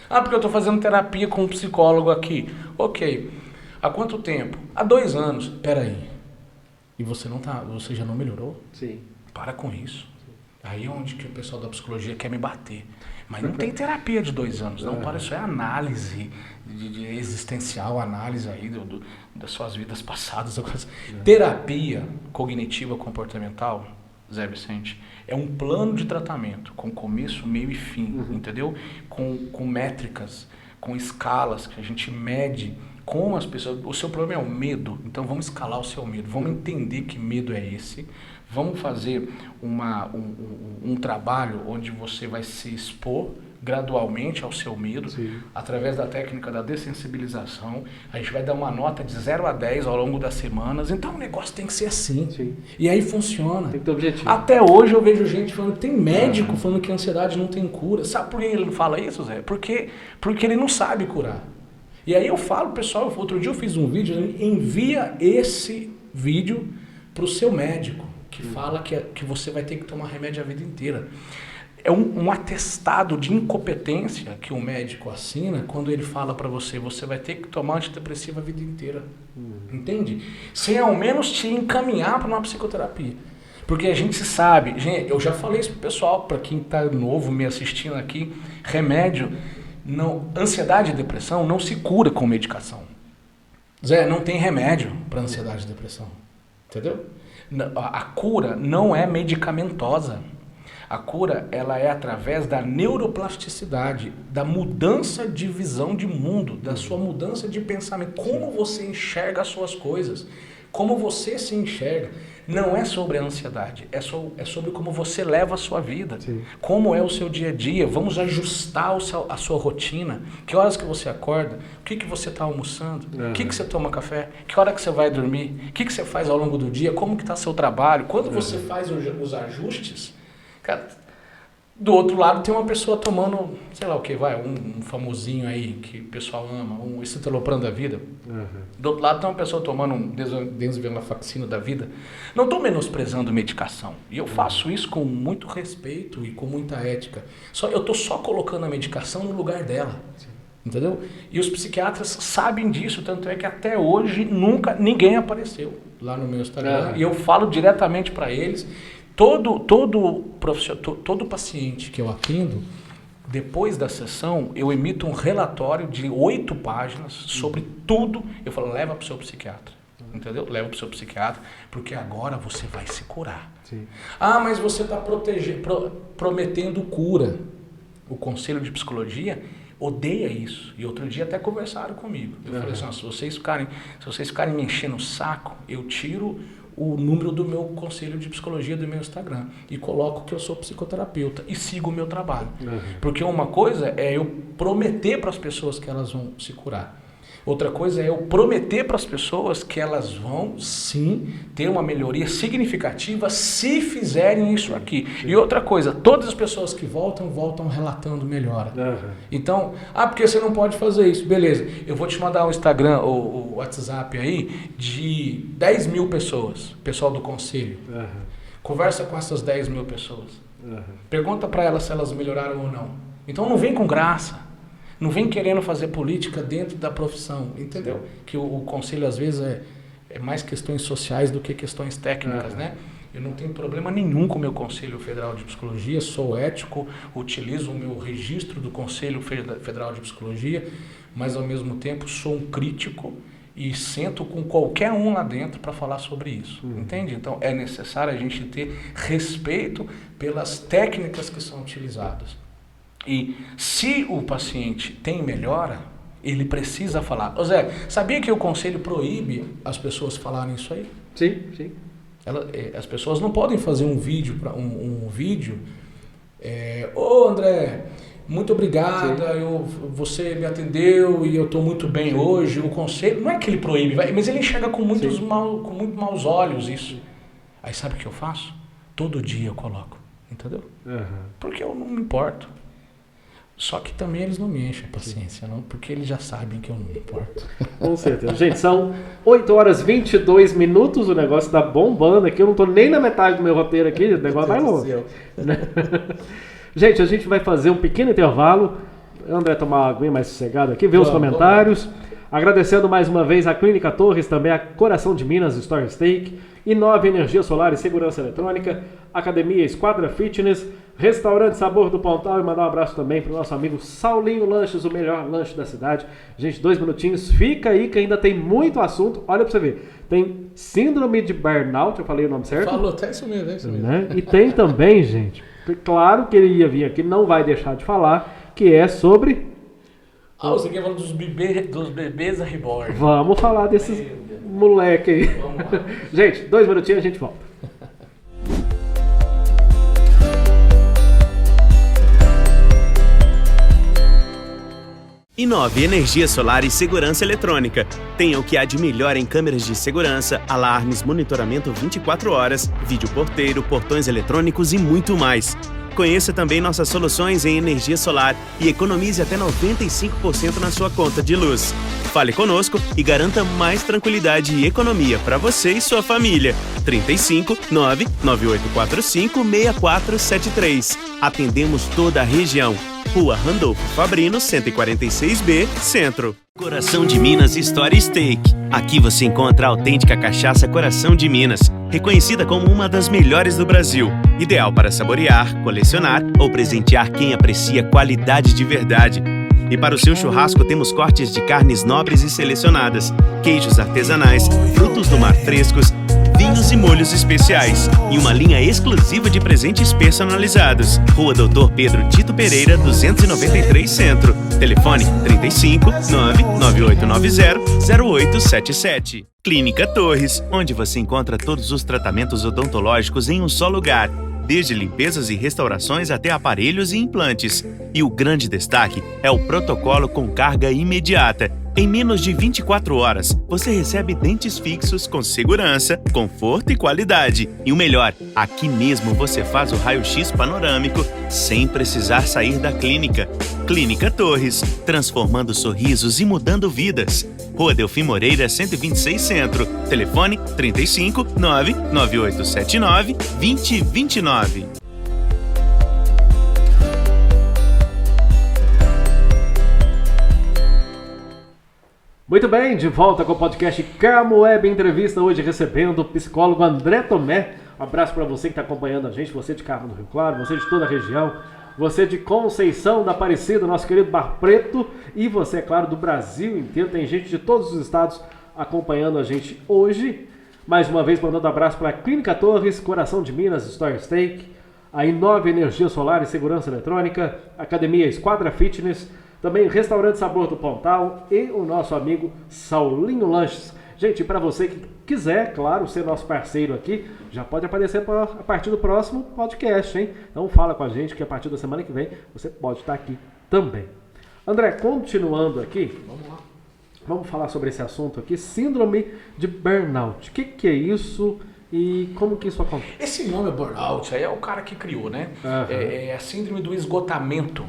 Ah, porque eu estou fazendo terapia com um psicólogo aqui. Ok. Há quanto tempo? Há 2 anos. Peraí. E você você já não melhorou? Sim. Para com isso. Sim. Aí é onde que o pessoal da psicologia quer me bater. Mas não tem terapia de 2 anos, não. Para isso é análise de existencial, análise aí das suas vidas passadas. Terapia cognitiva comportamental, Zé Vicente, é um plano de tratamento com começo, meio e fim, entendeu? Com métricas, com escalas que a gente mede como as pessoas... O seu problema é o medo, então vamos escalar o seu medo, vamos entender que medo é esse, vamos fazer um trabalho onde você vai se expor gradualmente ao seu medo, através da técnica da dessensibilização. A gente vai dar uma nota de 0 a 10 ao longo das semanas, então o negócio tem que ser assim. Sim. E aí funciona. Tem que ter objetivo. Até hoje eu vejo gente falando, tem médico falando que a ansiedade não tem cura. Sabe por que ele não fala isso, Zé? Porque ele não sabe curar. E aí eu falo, pessoal, outro dia eu fiz um vídeo, envia esse vídeo para o seu médico, que fala que você vai ter que tomar remédio a vida inteira. É um atestado de incompetência que o médico assina quando ele fala para você, você vai ter que tomar antidepressivo a vida inteira. Entende? Sem ao menos te encaminhar para uma psicoterapia. Porque a gente sabe, gente, eu já falei isso pro pessoal, para quem está novo me assistindo aqui, remédio, ansiedade e depressão não se cura com medicação. Zé, não tem remédio para ansiedade e depressão. Entendeu? A cura não é medicamentosa. A cura, ela é através da neuroplasticidade, da mudança de visão de mundo, da sua mudança de pensamento, como você enxerga as suas coisas, como você se enxerga. Não é sobre a ansiedade, é sobre como você leva a sua vida, como é o seu dia a dia. Vamos ajustar a sua rotina, que horas que você acorda, o que você está almoçando, o que você toma café, que hora que você vai dormir, o que você faz ao longo do dia, como que está seu trabalho. Quando você faz os ajustes, cara, do outro lado tem uma pessoa tomando, sei lá o que, um famosinho aí que o pessoal ama, um escitalopram da vida. Do outro lado tem uma pessoa tomando um desvenlafaxina da vida. Não estou menosprezando medicação. E eu faço isso com muito respeito e com muita ética. Eu estou só colocando a medicação no lugar dela. Entendeu? E os psiquiatras sabem disso, tanto é que até hoje ninguém apareceu lá no meu Instagram. E eu falo diretamente para eles. Todo paciente que eu atendo, depois da sessão, eu emito um relatório de 8 páginas sobre tudo. Eu falo, leva para o seu psiquiatra. Entendeu? Leva para o seu psiquiatra, porque agora você vai se curar. Sim. Ah, mas você está prometendo cura. O Conselho de Psicologia odeia isso. E outro dia até conversaram comigo. Eu falei assim, se vocês ficarem me enchendo o saco, eu tiro o número do meu conselho de psicologia do meu Instagram e coloco que eu sou psicoterapeuta e sigo o meu trabalho. Porque uma coisa é eu prometer para as pessoas que elas vão se curar. Outra coisa é eu prometer para as pessoas que elas vão, sim, ter uma melhoria significativa se fizerem isso aqui. E outra coisa, todas as pessoas que voltam relatando melhora. Então, porque você não pode fazer isso. Beleza, eu vou te mandar um Instagram ou o WhatsApp aí de 10 mil pessoas, pessoal do conselho. Conversa com essas 10 mil pessoas. Pergunta para elas se elas melhoraram ou não. Então não vem com graça. Não vem querendo fazer política dentro da profissão, entendeu? Que o conselho, às vezes, é mais questões sociais do que questões técnicas, né? Eu não tenho problema nenhum com o meu Conselho Federal de Psicologia, sou ético, utilizo o meu registro do Conselho Federal de Psicologia, mas, ao mesmo tempo, sou um crítico e sento com qualquer um lá dentro para falar sobre isso, entende? Então, é necessário a gente ter respeito pelas técnicas que são utilizadas. E se o paciente tem melhora, ele precisa falar. Ô Zé, sabia que o conselho proíbe as pessoas falarem isso aí? Sim. As pessoas não podem fazer um vídeo, Ô André, muito obrigada, você me atendeu e eu estou muito bem hoje. O conselho, não é que ele proíbe, mas ele enxerga com muito maus olhos isso. Aí sabe o que eu faço? Todo dia eu coloco, entendeu? Porque eu não me importo. Só que também eles não me enchem a paciência, não, porque eles já sabem que eu não me importo. Com certeza. Gente, são 8 horas e 22 minutos, o negócio tá bombando aqui, eu não tô nem na metade do meu roteiro aqui, o negócio vai longe. Gente, a gente vai fazer um pequeno intervalo, André tomar uma aguinha mais sossegado aqui, ver os comentários. Agradecendo mais uma vez a Clínica Torres, também a Coração de Minas Store Steak, Inove Energia Solar e Segurança Eletrônica, Academia Esquadra Fitness, Restaurante Sabor do Pontal, e mandar um abraço também para o nosso amigo Saulinho Lanches, o melhor lanche da cidade. Gente, 2 minutinhos, fica aí que ainda tem muito assunto. Olha para você ver, tem síndrome de burnout, eu falei o nome certo? Falou, tá isso mesmo, é isso mesmo. Né? E tem também, gente, claro que ele ia vir aqui, não vai deixar de falar, que é sobre... você quer falar dos bebês reborn. Vamos falar desses moleque aí. Vamos lá. Gente, 2 minutinhos a gente volta. Inove Energia Solar e Segurança Eletrônica. Tenha o que há de melhor em câmeras de segurança, alarmes, monitoramento 24 horas, vídeo porteiro, portões eletrônicos e muito mais. Conheça também nossas soluções em energia solar e economize até 95% na sua conta de luz. Fale conosco e garanta mais tranquilidade e economia para você e sua família. 35 99845 6473. Atendemos toda a região. Rua Randolfo Fabrino, 146B, Centro. Coração de Minas Store Steak. Aqui você encontra a autêntica cachaça Coração de Minas, reconhecida como uma das melhores do Brasil. Ideal para saborear, colecionar ou presentear quem aprecia qualidade de verdade. E para o seu churrasco temos cortes de carnes nobres e selecionadas, queijos artesanais, frutos do mar frescos, vinhos e molhos especiais e uma linha exclusiva de presentes personalizados. Rua Doutor Pedro Tito Pereira, 293 Centro. Telefone 35 99890 0877. Clínica Torres, onde você encontra todos os tratamentos odontológicos em um só lugar. Desde limpezas e restaurações até aparelhos e implantes. E o grande destaque é o protocolo com carga imediata. Em menos de 24 horas, você recebe dentes fixos com segurança, conforto e qualidade. E o melhor, aqui mesmo você faz o raio-x panorâmico sem precisar sair da clínica. Clínica Torres, transformando sorrisos e mudando vidas. Rua Delfim Moreira, 126 Centro. Telefone 35 99879 2029. Muito bem, de volta com o podcast Camo Web Entrevista, hoje recebendo o psicólogo André Tomé. Um abraço para você que está acompanhando a gente, você de Carmo do Rio Claro, você de toda a região, você de Conceição da Aparecida, nosso querido Bar Preto, e você, é claro, do Brasil inteiro. Tem gente de todos os estados acompanhando a gente hoje. Mais uma vez, mandando um abraço para a Clínica Torres, Coração de Minas Store Steak, a Inove Energia Solar e Segurança Eletrônica, Academia Esquadra Fitness, também Restaurante Sabor do Pontal e o nosso amigo Saulinho Lanches. Gente, para você que quiser, claro, ser nosso parceiro aqui, já pode aparecer a partir do próximo podcast, hein? Então fala com a gente que a partir da semana que vem você pode estar aqui também. André, continuando aqui, vamos lá. Vamos falar sobre esse assunto aqui, síndrome de burnout. O que é isso e como que isso acontece? Esse nome burnout aí é o cara que criou, né? É a síndrome do esgotamento.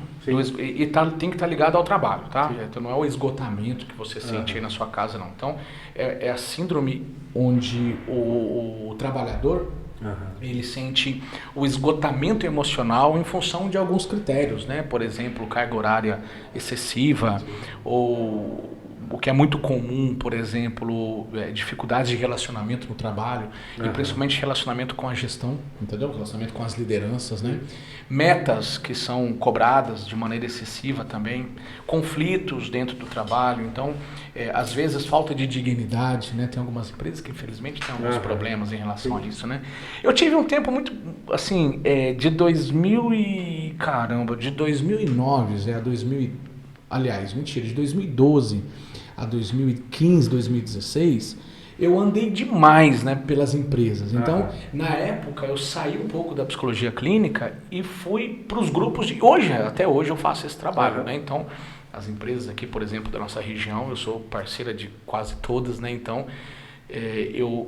Tem que estar ligado ao trabalho, tá? Então não é o esgotamento que você sente aí na sua casa, não. Então é a síndrome onde o trabalhador ele sente o esgotamento emocional em função de alguns critérios, né? Por exemplo, carga horária excessiva ou o que é muito comum, por exemplo, dificuldades de relacionamento no trabalho e principalmente relacionamento com a gestão, entendeu? Relacionamento com as lideranças, né? Metas que são cobradas de maneira excessiva também, conflitos dentro do trabalho, então, às vezes falta de dignidade, né? Tem algumas empresas que infelizmente têm alguns problemas em relação a isso, né? Eu tive um tempo muito, assim, de 2009, de 2012 a 2015, 2016, eu andei demais, né, pelas empresas. Então, na época, eu saí um pouco da psicologia clínica e fui para os grupos de... Até hoje eu faço esse trabalho, né? Então, as empresas aqui, por exemplo, da nossa região, eu sou parceira de quase todas, né? Então,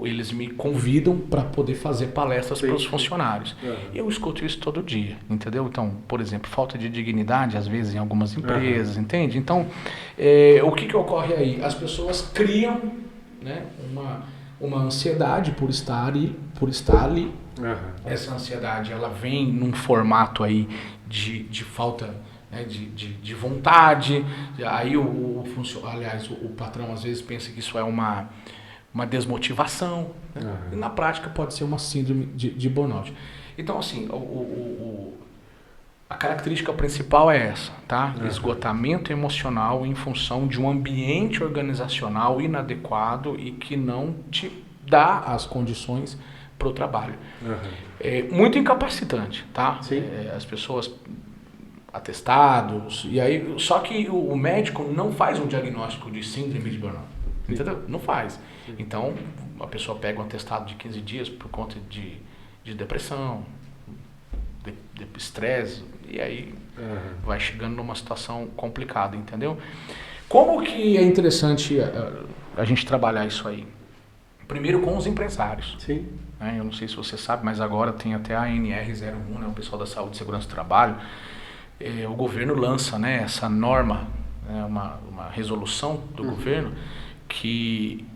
eles me convidam para poder fazer palestras para os funcionários. Eu escuto isso todo dia, entendeu? Então, por exemplo, falta de dignidade, às vezes, em algumas empresas, entende? Então, o que ocorre aí? As pessoas criam, né, uma ansiedade por estar ali. Essa ansiedade, ela vem num formato aí de falta, né, de vontade. Aí o patrão às vezes pensa que isso é uma desmotivação, né? E na prática pode ser uma síndrome de burnout. Então, assim, a característica principal é essa, tá? Esgotamento emocional em função de um ambiente organizacional inadequado e que não te dá as condições para o trabalho. É muito incapacitante, tá? As pessoas atestados, e aí, só que o médico não faz um diagnóstico de síndrome de burnout, entendeu? Não faz. Então, a pessoa pega um atestado de 15 dias por conta de depressão, de estresse, e aí vai chegando numa situação complicada, entendeu? Como que é interessante a gente trabalhar isso aí? Primeiro com os empresários. Né? Eu não sei se você sabe, mas agora tem até a ANR01, né, o pessoal da Saúde e Segurança do Trabalho. O governo lança, né, essa norma, né, uma resolução do governo que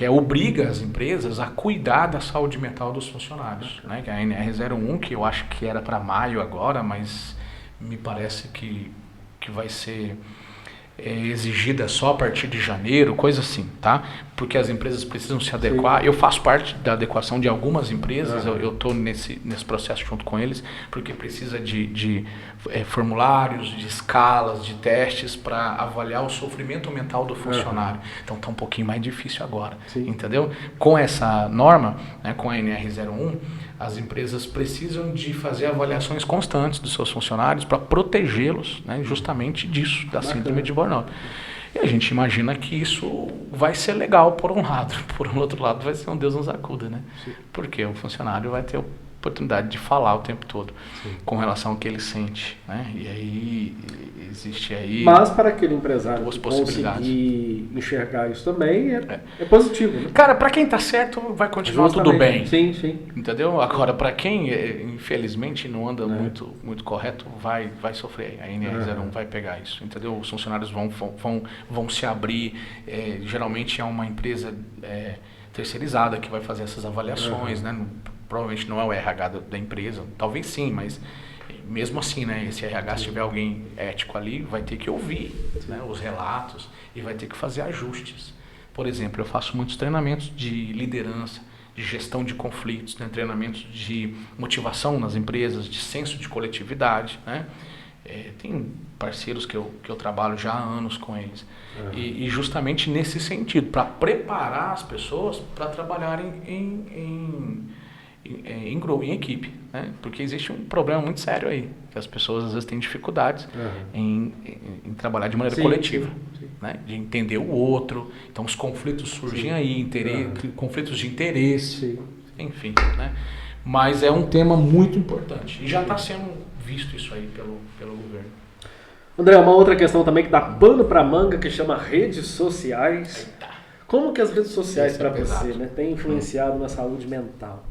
obriga as empresas a cuidar da saúde mental dos funcionários, né? Que é a NR01, que eu acho que era para maio agora, mas me parece que vai ser exigida só a partir de janeiro, coisa assim, tá? Porque as empresas precisam se adequar. Eu faço parte da adequação de algumas empresas, eu estou nesse processo junto com eles, porque precisa de formulários, de escalas, de testes para avaliar o sofrimento mental do funcionário. Então está um pouquinho mais difícil agora, entendeu? Com essa norma, né, com a NR01, as empresas precisam de fazer avaliações constantes dos seus funcionários para protegê-los, né, justamente disso, da síndrome de burnout. E a gente imagina que isso vai ser legal por um lado, por um outro lado vai ser um Deus nos acuda, né? Porque o funcionário vai ter oportunidade de falar o tempo todo com relação ao que ele sente, né? E aí existe aí... Mas para aquele empresário conseguir enxergar isso também é positivo, né? Cara, para quem tá certo vai continuar tudo bem. Sim. Entendeu? Agora, para quem infelizmente não anda muito correto, vai sofrer. A NR01 vai pegar isso, entendeu? Os funcionários vão se abrir. Geralmente é uma empresa terceirizada que vai fazer essas avaliações, né? Provavelmente não é o RH da empresa, talvez sim, mas mesmo assim, né, esse RH, se tiver alguém ético ali, vai ter que ouvir, né, os relatos e vai ter que fazer ajustes. Por exemplo, eu faço muitos treinamentos de liderança, de gestão de conflitos, né, treinamentos de motivação nas empresas, de senso de coletividade, né? Tem parceiros que eu trabalho já há anos com eles. E justamente nesse sentido, para preparar as pessoas para trabalharem em grupo, em equipe, né? Porque existe um problema muito sério aí, que as pessoas às vezes têm dificuldades em trabalhar de maneira coletiva, né? De entender o outro. Então os conflitos surgem aí, conflitos de interesse, enfim, né? Mas é um tema muito importante e já está sendo visto isso aí pelo governo. André, uma outra questão também que dá pano para manga, que chama redes sociais. Como que as redes sociais para você, né, têm influenciado na saúde mental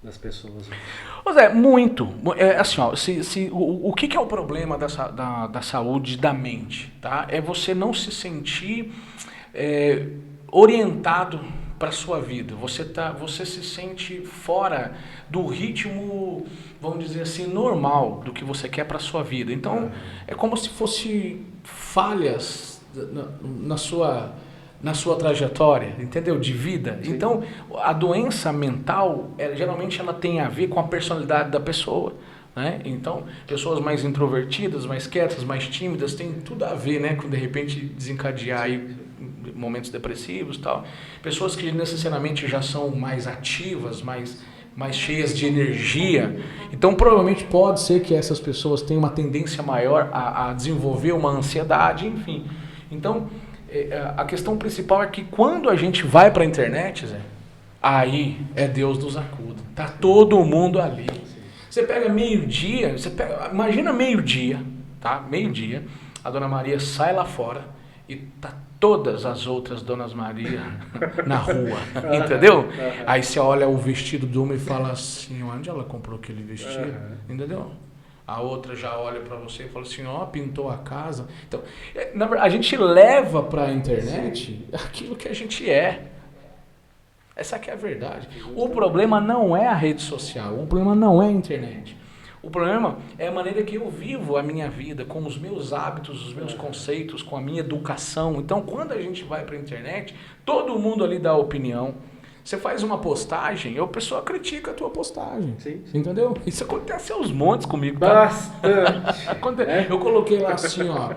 das pessoas? Zé, muito. Assim, ó, o que é o problema da saúde da mente? Tá? É você não se sentir orientado para a sua vida. Você se sente fora do ritmo, vamos dizer assim, normal do que você quer para a sua vida. Então, é como se fosse falhas na sua trajetória, entendeu? De vida. Sim. Então, a doença mental, geralmente ela tem a ver com a personalidade da pessoa, né? Então, pessoas mais introvertidas, mais quietas, mais tímidas, tem tudo a ver, né, com de repente desencadear aí momentos depressivos e tal. Pessoas que necessariamente já são mais ativas, mais cheias de energia. Então, provavelmente pode ser que essas pessoas tenham uma tendência maior a desenvolver uma ansiedade, enfim. Então, A questão principal é que quando a gente vai para a internet, Zé, aí é Deus nos acuda. Tá todo mundo ali. Você pega meio-dia, imagina meio-dia, tá? Meio-dia, a Dona Maria sai lá fora e tá todas as outras Donas Maria na rua, entendeu? Aí você olha o vestido do homem e fala assim, onde ela comprou aquele vestido, entendeu? A outra já olha para você e fala assim, ó, pintou a casa. Então, na verdade, a gente leva para a internet aquilo que a gente é. Essa aqui é a verdade. O problema não é a rede social, o problema não é a internet. O problema é a maneira que eu vivo a minha vida, com os meus hábitos, os meus conceitos, com a minha educação. Então, quando a gente vai para a internet, todo mundo ali dá opinião. Você faz uma postagem e a pessoa critica a tua postagem. Sim. Entendeu? Isso acontece aos montes comigo. Tá? Bastante. Eu coloquei lá assim, ó.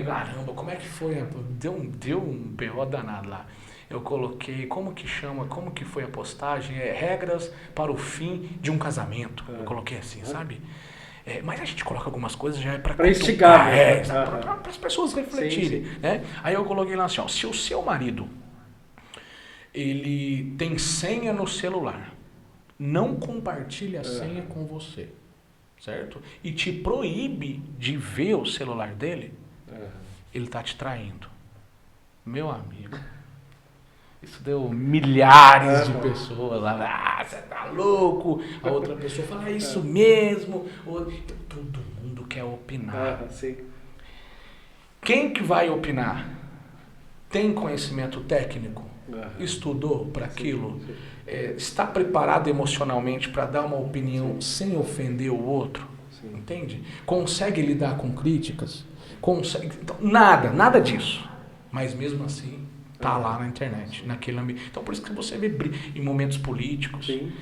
Caramba, como é que foi? Deu um B.O. danado lá. Eu coloquei, como que foi a postagem? Regras para o fim de um casamento. Eu coloquei assim, sabe? Mas a gente coloca algumas coisas já para instigar, para as pessoas refletirem. Sim. Né? Aí eu coloquei lá assim, ó, se o seu marido ele tem senha no celular, não compartilha a senha com você, certo? E te proíbe de ver o celular dele, ele está te traindo. Meu amigo, isso deu milhares de pessoas lá, você tá louco? A outra pessoa fala, é isso mesmo. Todo mundo quer opinar. Sim. Quem que vai opinar? Tem conhecimento técnico? Estudou para aquilo? Sim. Está preparado emocionalmente para dar uma opinião sem ofender o outro? Sim. Entende? Consegue lidar com críticas? Consegue? Então, nada disso. Mas mesmo assim, tá lá na internet, naquele ambiente. Então, por isso que você vê em momentos políticos. Sim.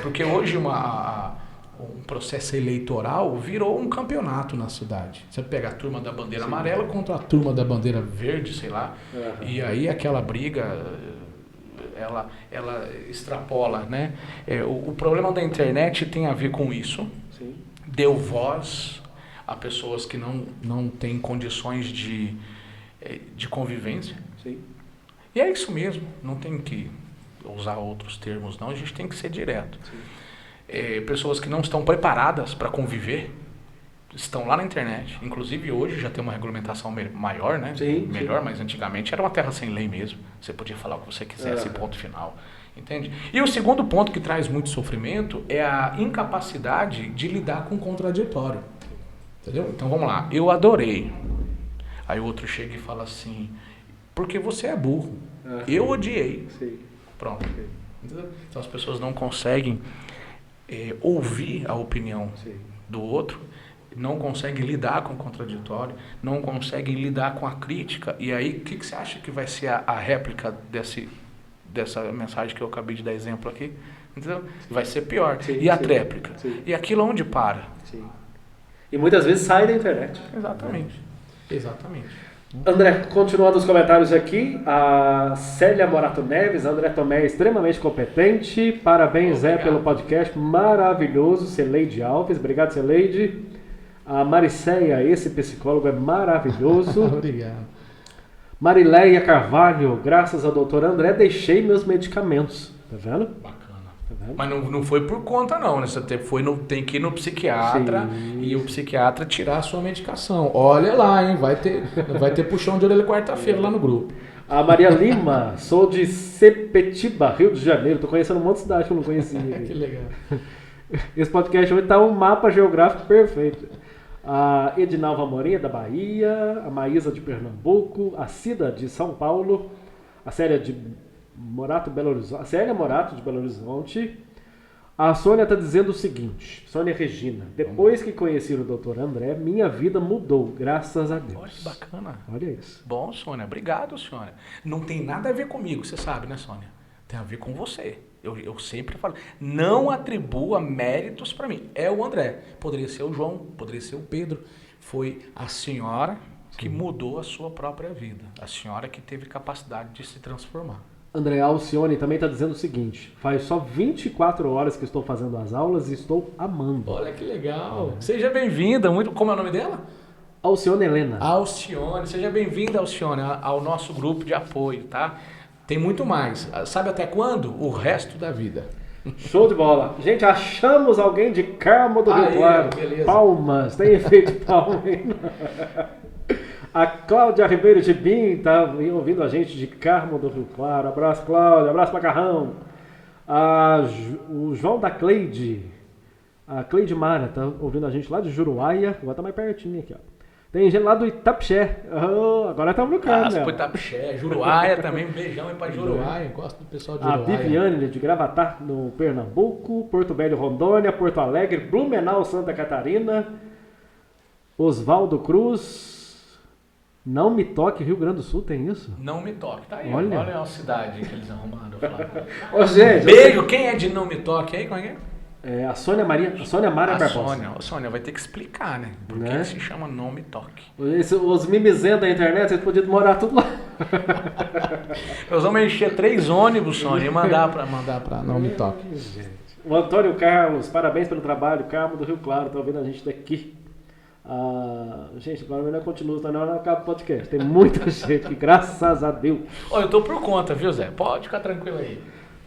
Porque hoje um processo eleitoral virou um campeonato na cidade. Você pega a turma da bandeira amarela contra a turma da bandeira verde, sei lá. E aí aquela briga, ela extrapola, né? O problema da internet tem a ver com isso. Sim. Deu voz a pessoas que não têm condições de convivência. Sim. E é isso mesmo, não tem que usar outros termos não, a gente tem que ser direto. Pessoas que não estão preparadas para conviver estão lá na internet, inclusive hoje já tem uma regulamentação maior, né? Melhor, mas antigamente era uma terra sem lei mesmo, você podia falar o que você quisesse, ponto final, entende? E o segundo ponto que traz muito sofrimento é a incapacidade de lidar com o contraditório, entendeu? Então vamos lá, eu adorei, aí o outro chega e fala assim, porque você é burro. Eu odiei. Sim. Pronto. Entendeu? Então as pessoas não conseguem ouvir a opinião do outro, não conseguem lidar com o contraditório, não conseguem lidar com a crítica. E aí, o que você acha que vai ser a réplica dessa mensagem que eu acabei de dar exemplo aqui? Entendeu? Vai ser pior. E a tréplica? E aquilo onde para? Sim. E muitas vezes sai da internet. Exatamente. André, continuando os comentários aqui, a Célia Morato Neves, André Tomé é extremamente competente, parabéns Zé pelo podcast maravilhoso, Celeide Alves, obrigado Celeide. A Mariceia, esse psicólogo é maravilhoso. Obrigado. Marileia Carvalho, graças ao doutor André, deixei meus medicamentos, tá vendo? Bacana. Mas não foi por conta não, né? Você tem que ir no psiquiatra e o psiquiatra tirar a sua medicação. Olha lá, hein? Vai ter puxão de orelha quarta-feira lá no grupo. A Maria Lima, sou de Sepetiba, Rio de Janeiro. Tô conhecendo um monte de cidade que eu não conhecia. Que legal. Esse podcast hoje tá um mapa geográfico perfeito. A Edinalva Morinha, da Bahia. A Maísa, de Pernambuco. A Cida, de São Paulo. A Célia Morato, Belo Horizonte. A Célia Morato, de Belo Horizonte. A Sônia está dizendo o seguinte, Sônia Regina, depois que conheci o Dr. André, minha vida mudou, graças a Deus. Olha que bacana. Olha isso. Bom, Sônia, obrigado, Sônia. Não tem nada a ver comigo, você sabe, né, Sônia? Tem a ver com você. Eu sempre falo, não atribua méritos para mim. É o André. Poderia ser o João, poderia ser o Pedro. Foi a senhora que mudou a sua própria vida. A senhora que teve capacidade de se transformar. André Alcione também está dizendo o seguinte, faz só 24 horas que estou fazendo as aulas e estou amando. Olha que legal. Seja bem-vinda. Como é o nome dela? Alcione Helena. Alcione, seja bem-vinda, Alcione, ao nosso grupo de apoio, tá? Tem muito mais. Sabe até quando? O resto da vida. Show de bola. Gente, achamos alguém de Carmo do Rio Claro. Beleza. Palmas, tem efeito de palma aí. A Cláudia Ribeiro de Bim tá ouvindo a gente de Carmo do Rio Claro. Abraço, Cláudia. Abraço, Macarrão. O João da Cleide. A Cleide Mara tá ouvindo a gente lá de Juruáia. Agora tá mais pertinho aqui, ó. Tem gente lá do Itapixé. Oh, agora estamos no carro, né? Itapixé, Juruáia também. Um beijão aí pra Juruáia. Gosto do pessoal de Juruáia. A Viviane de Gravatá, no Pernambuco. Porto Velho, Rondônia. Porto Alegre, Blumenau, Santa Catarina. Oswaldo Cruz. Não Me Toque, Rio Grande do Sul, tem isso? Não Me Toque, tá aí. Olha a cidade que eles arrumaram. Ô, gente, beijo, quem é de Não Me Toque aí? Como é que é? A Sônia Mara Barbosa. Sônia vai ter que explicar, né? Por que se chama Não Me Toque. Os mimizentos da internet, vocês podiam morar tudo lá. Nós vamos encher 3 ônibus, Sônia, e mandar pra Não Me Toque. O Antônio Carlos, parabéns pelo trabalho. Carmo do Rio Claro, tá ouvindo a gente daqui. Gente, agora não continua, senão não acaba o podcast. Tem muita gente que, graças a Deus. Eu tô por conta, viu, Zé? Pode ficar tranquilo aí.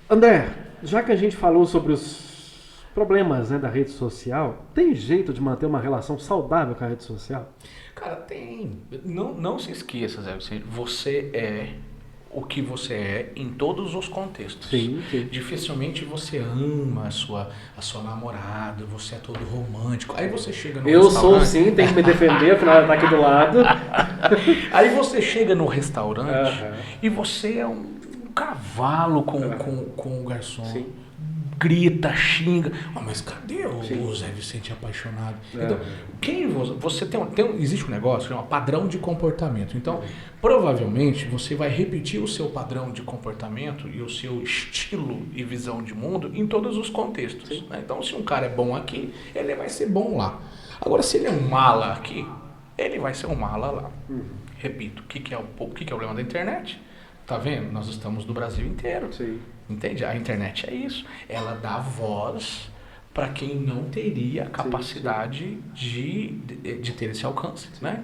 André, já que a gente falou sobre os problemas, né, da rede social, tem jeito de manter uma relação saudável com a rede social? Cara, tem. Não se esqueça, Zé, você é o que você é em todos os contextos. Sim. Dificilmente você ama a sua namorada, você é todo romântico. Aí você chega no restaurante... restaurante... Eu sou sim, tem que me defender, afinal ela tá aqui do lado. Aí você chega no restaurante e você é um cavalo com o garçom. Sim. Grita, xinga. Mas cadê o Zé Vicente apaixonado? Então, você existe um negócio que chama padrão de comportamento. Então, provavelmente, você vai repetir o seu padrão de comportamento e o seu estilo e visão de mundo em todos os contextos. Né? Então, se um cara é bom aqui, ele vai ser bom lá. Agora, se ele é um mala aqui, ele vai ser um mala lá. Repito, o que é o problema da internet? Tá vendo? Nós estamos no Brasil inteiro. Sim. Entende? A internet é isso. Ela dá voz para quem não teria a capacidade de ter esse alcance, né?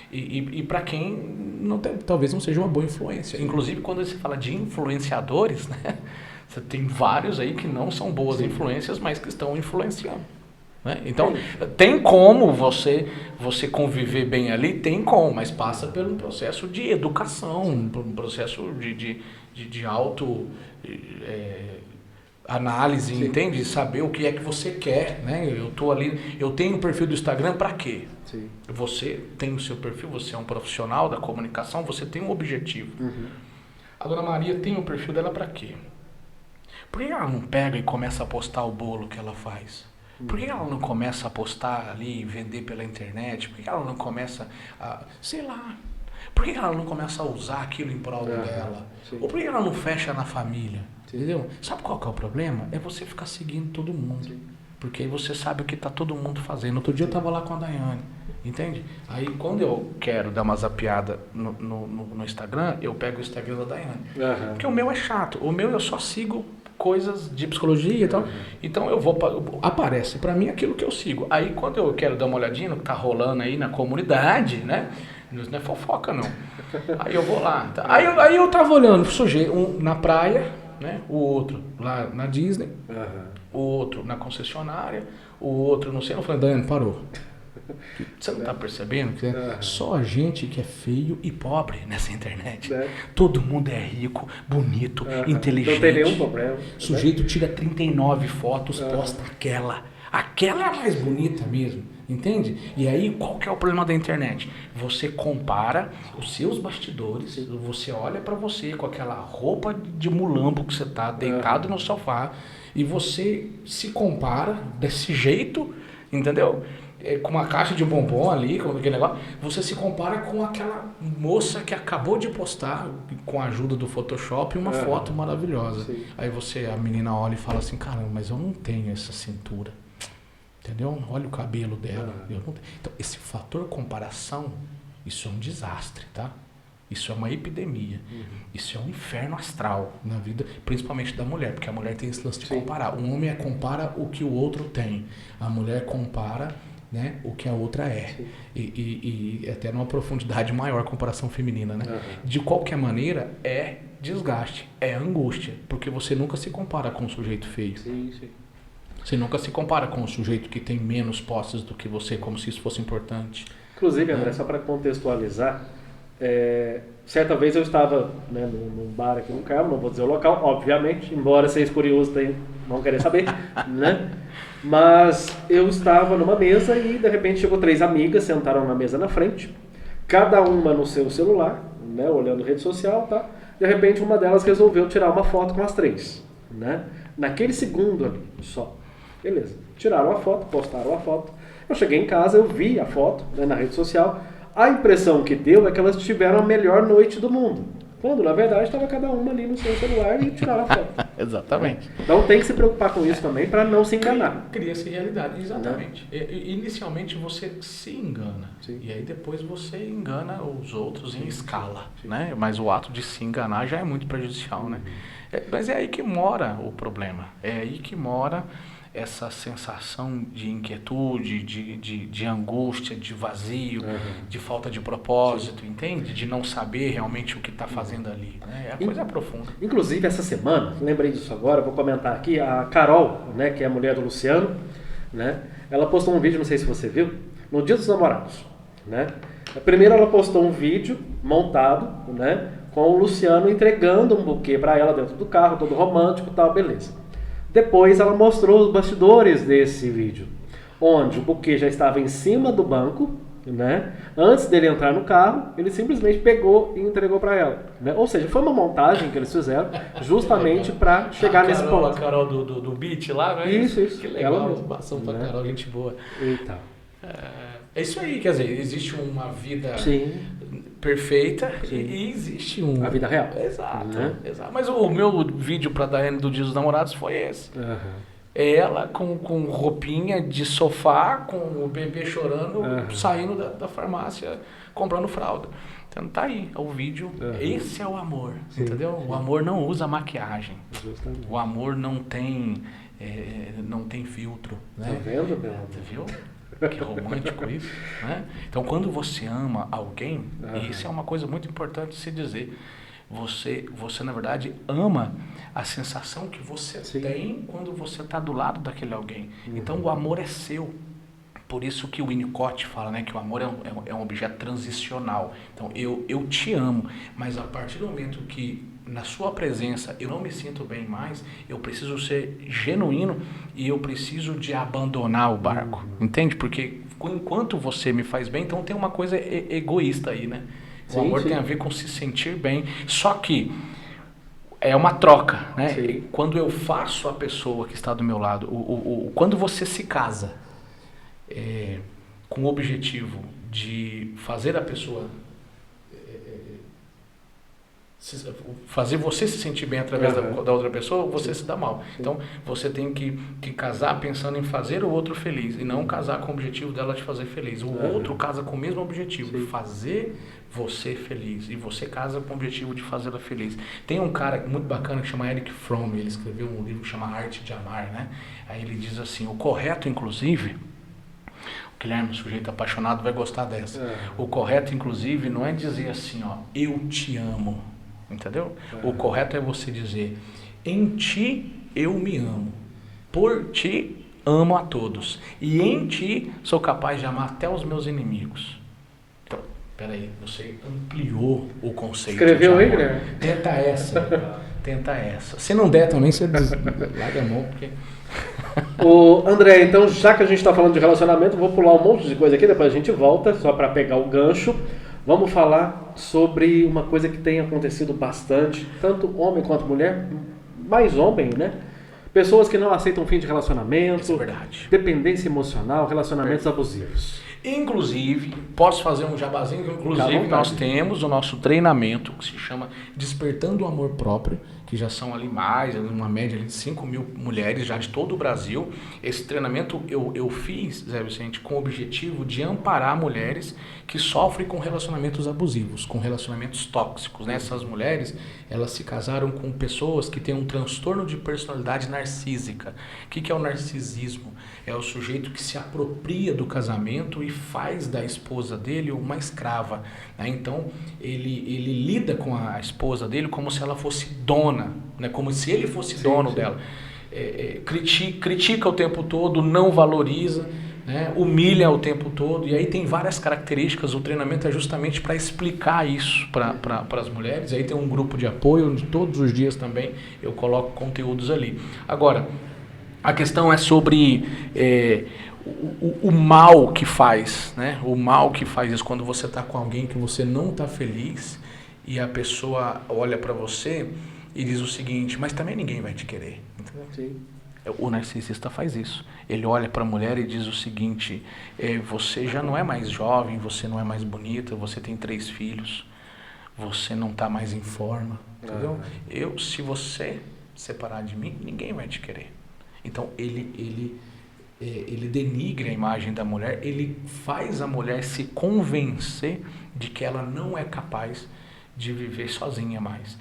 E para quem não tem, talvez não seja uma boa influência. Inclusive, quando você fala de influenciadores, né? Você tem vários aí que não são boas influências, mas que estão influenciando. Né? Então, tem como você conviver bem ali, tem como, mas passa por um processo de educação, por um processo de auto análise, entende? Saber o que é que você quer, né? Eu tenho um perfil do Instagram para quê? Sim. Você tem o seu perfil, você é um profissional da comunicação, você tem um objetivo. A dona Maria tem o perfil dela para quê? Por que ela não pega e começa a postar o bolo que ela faz? Por que ela não começa a postar ali, vender pela internet? Por que ela não começa a, sei lá, por que ela não começa a usar aquilo em prol dela? Ou por que ela não fecha na família? Entendeu? Sabe qual que é o problema? É você ficar seguindo todo mundo. Porque aí você sabe o que está todo mundo fazendo. Outro dia eu estava lá com a Daiane, entende? Aí quando eu quero dar uma zapiada no Instagram, eu pego o Instagram da Daiane. Porque o meu é chato. O meu eu só sigo coisas de psicologia e tal. Então aparece pra mim aquilo que eu sigo. Aí quando eu quero dar uma olhadinha no que tá rolando aí na comunidade, né? Não é fofoca não. Aí eu vou lá. Tá? Aí eu tava olhando, sujeito, um na praia, né? O outro lá na Disney, o outro na concessionária, o outro não sei, eu falei, Daiane, parou. Você não tá percebendo que só a gente que é feio e pobre nessa internet. Todo mundo é rico, bonito, inteligente. Não tem nenhum problema. Sujeito tira 39 fotos, posta aquela. Aquela é a mais bonita mesmo, entende? E aí, qual que é o problema da internet? Você compara os seus bastidores, você olha pra você com aquela roupa de mulambo que você tá deitado no sofá e você se compara desse jeito, entendeu? Com uma caixa de bombom ali, com aquele negócio, você se compara com aquela moça que acabou de postar, com a ajuda do Photoshop, uma foto maravilhosa. Sim. Aí a menina olha e fala assim, caramba, mas eu não tenho essa cintura. Entendeu? Olha o cabelo dela. Eu não tenho. Então, esse fator comparação, isso é um desastre, tá? Isso é uma epidemia. Isso é um inferno astral na vida, principalmente da mulher, porque a mulher tem esse lance de comparar. O homem compara o que o outro tem. A mulher compara né, o que a outra é. E até numa profundidade maior, comparação feminina, né? De qualquer maneira, é desgaste, é angústia, porque você nunca se compara com um sujeito feio. Você nunca se compara com um sujeito que tem menos posses do que você, como se isso fosse importante. Inclusive, André, só para contextualizar, certa vez eu estava, né, num bar aqui no Carmo, não vou dizer o local, obviamente, embora vocês curiosos vão querer saber, né? Mas eu estava numa mesa e de repente chegou 3 amigas, sentaram na mesa na frente, cada uma no seu celular, né, olhando rede social, tá? De repente uma delas resolveu tirar uma foto com as 3, né? Naquele segundo ali, só. Beleza. Tiraram a foto, postaram a foto. Eu cheguei em casa, eu vi a foto, né, na rede social. A impressão que deu é que elas tiveram a melhor noite do mundo. Quando, na verdade, estava cada uma ali no seu celular e tiraram a foto. Exatamente. Então tem que se preocupar com isso também para não se enganar. Cria-se realidade, exatamente. Inicialmente você se engana. Sim. E aí depois você engana os outros em escala. Né? Mas o ato de se enganar já é muito prejudicial. Né? Mas é aí que mora o problema. É aí que mora essa sensação de inquietude, de angústia, de vazio, de falta de propósito, entende? De não saber realmente o que está fazendo ali. Né? A coisa é profunda. Inclusive, essa semana, lembrei disso agora, vou comentar aqui, a Carol, né, que é a mulher do Luciano, né, ela postou um vídeo, não sei se você viu, no Dia dos Namorados. Né? Primeiro ela postou um vídeo montado, né, com o Luciano entregando um buquê para ela dentro do carro, todo romântico e tal, beleza. Depois ela mostrou os bastidores desse vídeo, onde o buquê já estava em cima do banco, né? Antes dele entrar no carro, ele simplesmente pegou e entregou para ela. Né? Ou seja, foi uma montagem que eles fizeram justamente para chegar nesse ponto. A Carol do Beat lá, né? Isso. Que legal, ela mesma. Ação pra Carol, gente boa. Então. É isso aí, quer dizer, existe uma vida perfeita e existe a vida real. Exato, né? Exato. Mas o meu vídeo para Daiane do Dia dos Namorados foi esse. Ela com roupinha de sofá, com o bebê chorando, saindo da farmácia, comprando fralda. Então tá aí, é o vídeo. Esse é o amor, entendeu? O amor não usa maquiagem. Justamente. O amor não tem filtro. Né? Tá vendo, Bela? Você viu? Que romântico isso, né? Então, quando você ama alguém, e isso é uma coisa muito importante de se dizer, você na verdade ama a sensação que você tem quando você está do lado daquele alguém. Então, o amor é seu. Por isso que o Winnicott fala, né, que o amor é um objeto transicional. Então, eu te amo, mas a partir do momento que na sua presença eu não me sinto bem mais, eu preciso ser genuíno e eu preciso de abandonar o barco. Entende? Porque enquanto você me faz bem, então tem uma coisa egoísta aí, né? O amor tem a ver com se sentir bem, só que é uma troca, né? Quando eu faço a pessoa que está do meu lado, quando você se casa com o objetivo de fazer a pessoa fazer você se sentir bem através da outra pessoa, você se dá mal. Então, você tem que casar pensando em fazer o outro feliz e não casar com o objetivo dela te fazer feliz. O outro casa com o mesmo objetivo, fazer você feliz. E você casa com o objetivo de fazê-la feliz. Tem um cara muito bacana que chama Eric Fromm, ele escreveu um livro que chama Arte de Amar, né? Aí ele diz assim, o correto, inclusive... Guilherme, o sujeito apaixonado vai gostar dessa. O correto, inclusive, não é dizer assim, ó, eu te amo. Entendeu? O correto é você dizer, em ti eu me amo, por ti amo a todos, e em ti sou capaz de amar até os meus inimigos. Então, peraí, você ampliou o conceito. Escreveu aí, Guilherme? Tenta essa. Se não der também, você larga a mão, porque... Ô, André, então já que a gente está falando de relacionamento, vou pular um monte de coisa aqui, depois a gente volta, só para pegar o gancho. Vamos falar sobre uma coisa que tem acontecido bastante, tanto homem quanto mulher, mais homem, né? Pessoas que não aceitam fim de relacionamento, isso é verdade. Dependência emocional, relacionamentos abusivos. Inclusive, posso fazer um jabazinho? Inclusive, nós temos o nosso treinamento que se chama Despertando o Amor Próprio, que já são ali mais, uma média de 5 mil mulheres já de todo o Brasil. Esse treinamento eu fiz, Zé Vicente, com o objetivo de amparar mulheres que sofrem com relacionamentos abusivos, com relacionamentos tóxicos, né? Essas mulheres, elas se casaram com pessoas que têm um transtorno de personalidade narcísica. O que é o narcisismo? É o sujeito que se apropria do casamento e faz da esposa dele uma escrava, né? Então, ele lida com a esposa dele como se ela fosse dona, né? Como se ele fosse dono dela. Critica o tempo todo, não valoriza, né? Humilha o tempo todo. E aí tem várias características. O treinamento é justamente para explicar isso para as mulheres. Aí tem um grupo de apoio, onde todos os dias também eu coloco conteúdos ali. Agora, a questão é sobre o mal que faz, né? O mal que faz isso quando você está com alguém que você não está feliz e a pessoa olha para você e diz o seguinte: mas também ninguém vai te querer. Entendeu? Sim. O narcisista faz isso. Ele olha para a mulher e diz o seguinte: você já não é mais jovem, você não é mais bonita, você tem 3 filhos, você não está mais em forma, entendeu? Se você separar de mim, ninguém vai te querer. Então ele denigre a imagem da mulher, ele faz a mulher se convencer de que ela não é capaz de viver sozinha mais.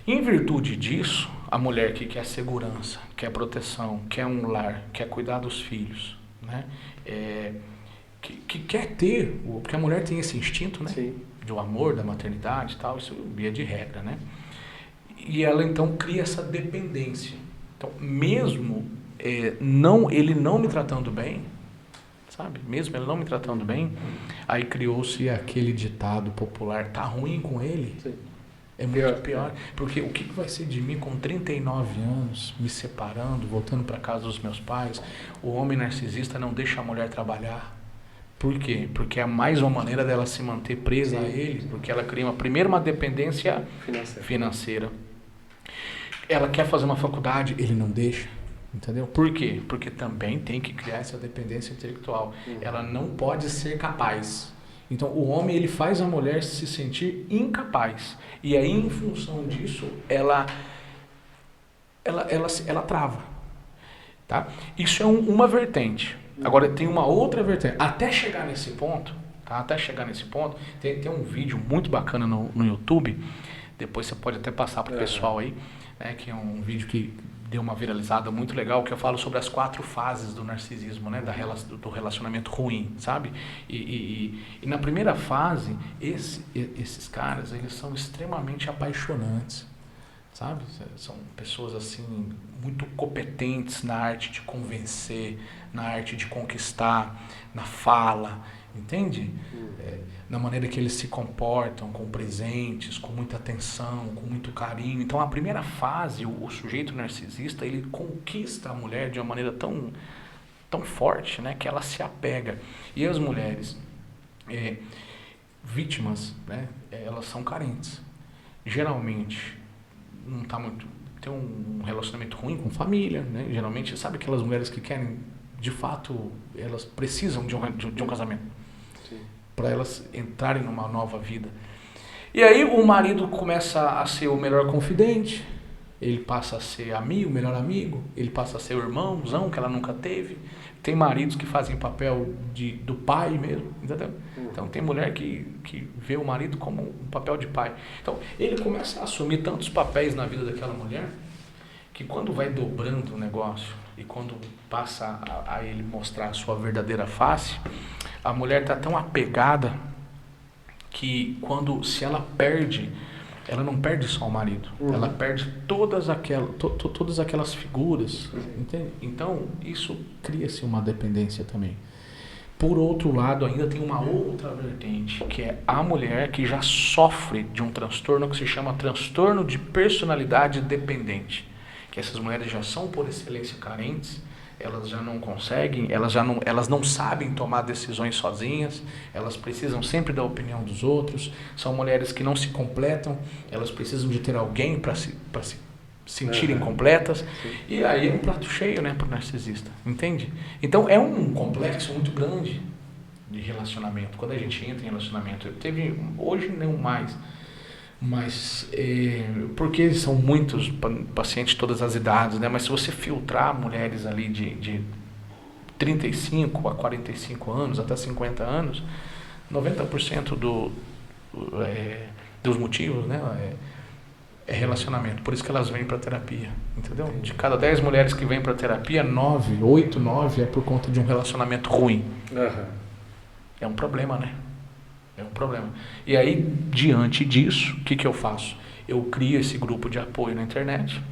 Em virtude disso, a mulher que quer segurança, quer proteção, quer um lar, quer cuidar dos filhos, né? Que quer ter, porque a mulher tem esse instinto, né? Sim. Do amor, da maternidade e tal, isso é via de regra, né? E ela então cria essa dependência. Então, mesmo ele não me tratando bem, sabe? Mesmo ele não me tratando bem, aí criou-se aquele ditado popular: tá ruim com ele? Sim. É muito pior. Porque o que vai ser de mim com 39 anos, me separando, voltando para casa dos meus pais? O homem narcisista não deixa a mulher trabalhar. Por quê? Porque é mais uma maneira dela se manter presa a ele, porque ela cria uma dependência financeira. Ela quer fazer uma faculdade, ele não deixa, entendeu? Por quê? Porque também tem que criar essa dependência intelectual. Ela não pode ser capaz. Então, o homem, ele faz a mulher se sentir incapaz. E aí, em função disso, ela trava. Tá? Isso é uma vertente. Agora, tem uma outra vertente. Até chegar nesse ponto, tá? Tem um vídeo muito bacana no YouTube. Depois você pode até passar para o pessoal aí, né? Que é um vídeo que deu uma viralizada muito legal, que eu falo sobre as 4 fases do narcisismo, né? Do relacionamento ruim, sabe? E na primeira fase, esses caras, eles são extremamente apaixonantes, sabe? São pessoas assim muito competentes na arte de convencer, na arte de conquistar, na fala, entende? Na maneira que eles se comportam, com presentes, com muita atenção, com muito carinho. Então, a primeira fase, o sujeito narcisista, ele conquista a mulher de uma maneira tão forte, né, que ela se apega. E as mulheres vítimas, né, elas são carentes. Geralmente, não tá muito, tem um relacionamento ruim com família, né? Geralmente, sabe aquelas mulheres que querem, de fato, elas precisam de um casamento para elas entrarem numa nova vida. E aí o marido começa a ser o melhor confidente, ele passa a ser amigo, melhor amigo, ele passa a ser o irmãozão que ela nunca teve. Tem maridos que fazem papel do pai mesmo, entendeu? Então tem mulher que vê o marido como um papel de pai. Então ele começa a assumir tantos papéis na vida daquela mulher, que quando vai dobrando o negócio e quando passa a ele mostrar a sua verdadeira face, a mulher está tão apegada que se ela perde, ela não perde só o marido, ela perde todas aquelas figuras, entende? Então isso cria-se uma dependência também. Por outro lado, ainda tem uma outra vertente, que é a mulher que já sofre de um transtorno que se chama transtorno de personalidade dependente. Que essas mulheres já são por excelência carentes, elas já não conseguem, elas não sabem tomar decisões sozinhas, elas precisam sempre da opinião dos outros, são mulheres que não se completam, elas precisam de ter alguém para se sentirem completas, e aí é um prato cheio, né, para o narcisista, entende? Então é um complexo muito grande de relacionamento. Quando a gente entra em relacionamento, hoje não mais, Mas, porque são muitos pacientes de todas as idades, né? Mas se você filtrar mulheres ali de 35 a 45 anos, até 50 anos, 90% dos motivos, né, é relacionamento. Por isso que elas vêm para terapia, entendeu? De cada 10 mulheres que vêm para terapia, 8, 9 é por conta de um relacionamento ruim. É um problema, né? É um problema. E aí, diante disso, o que eu faço? Eu crio esse grupo de apoio na internet.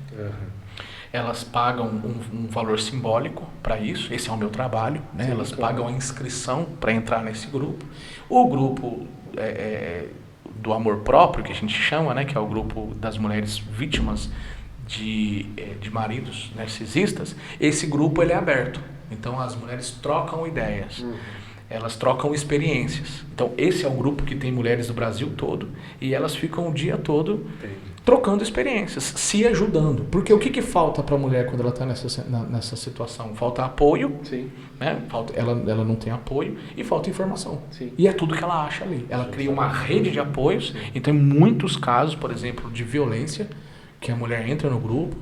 Elas pagam um valor simbólico para isso. Esse é o meu trabalho, né? Elas pagam a inscrição para entrar nesse grupo. O grupo do amor próprio, que a gente chama, né? Que é o grupo das mulheres vítimas de maridos narcisistas. Esse grupo ele é aberto. Então, as mulheres trocam ideias. Elas trocam experiências. Então, esse é um grupo que tem mulheres do Brasil todo e elas ficam o dia todo trocando experiências, se ajudando. Porque o que falta para a mulher quando ela está nessa situação? Falta apoio, né? Ela não tem apoio e falta informação. E é tudo que ela acha ali. Ela cria uma rede de apoios. Então, em muitos casos, por exemplo, de violência, que a mulher entra no grupo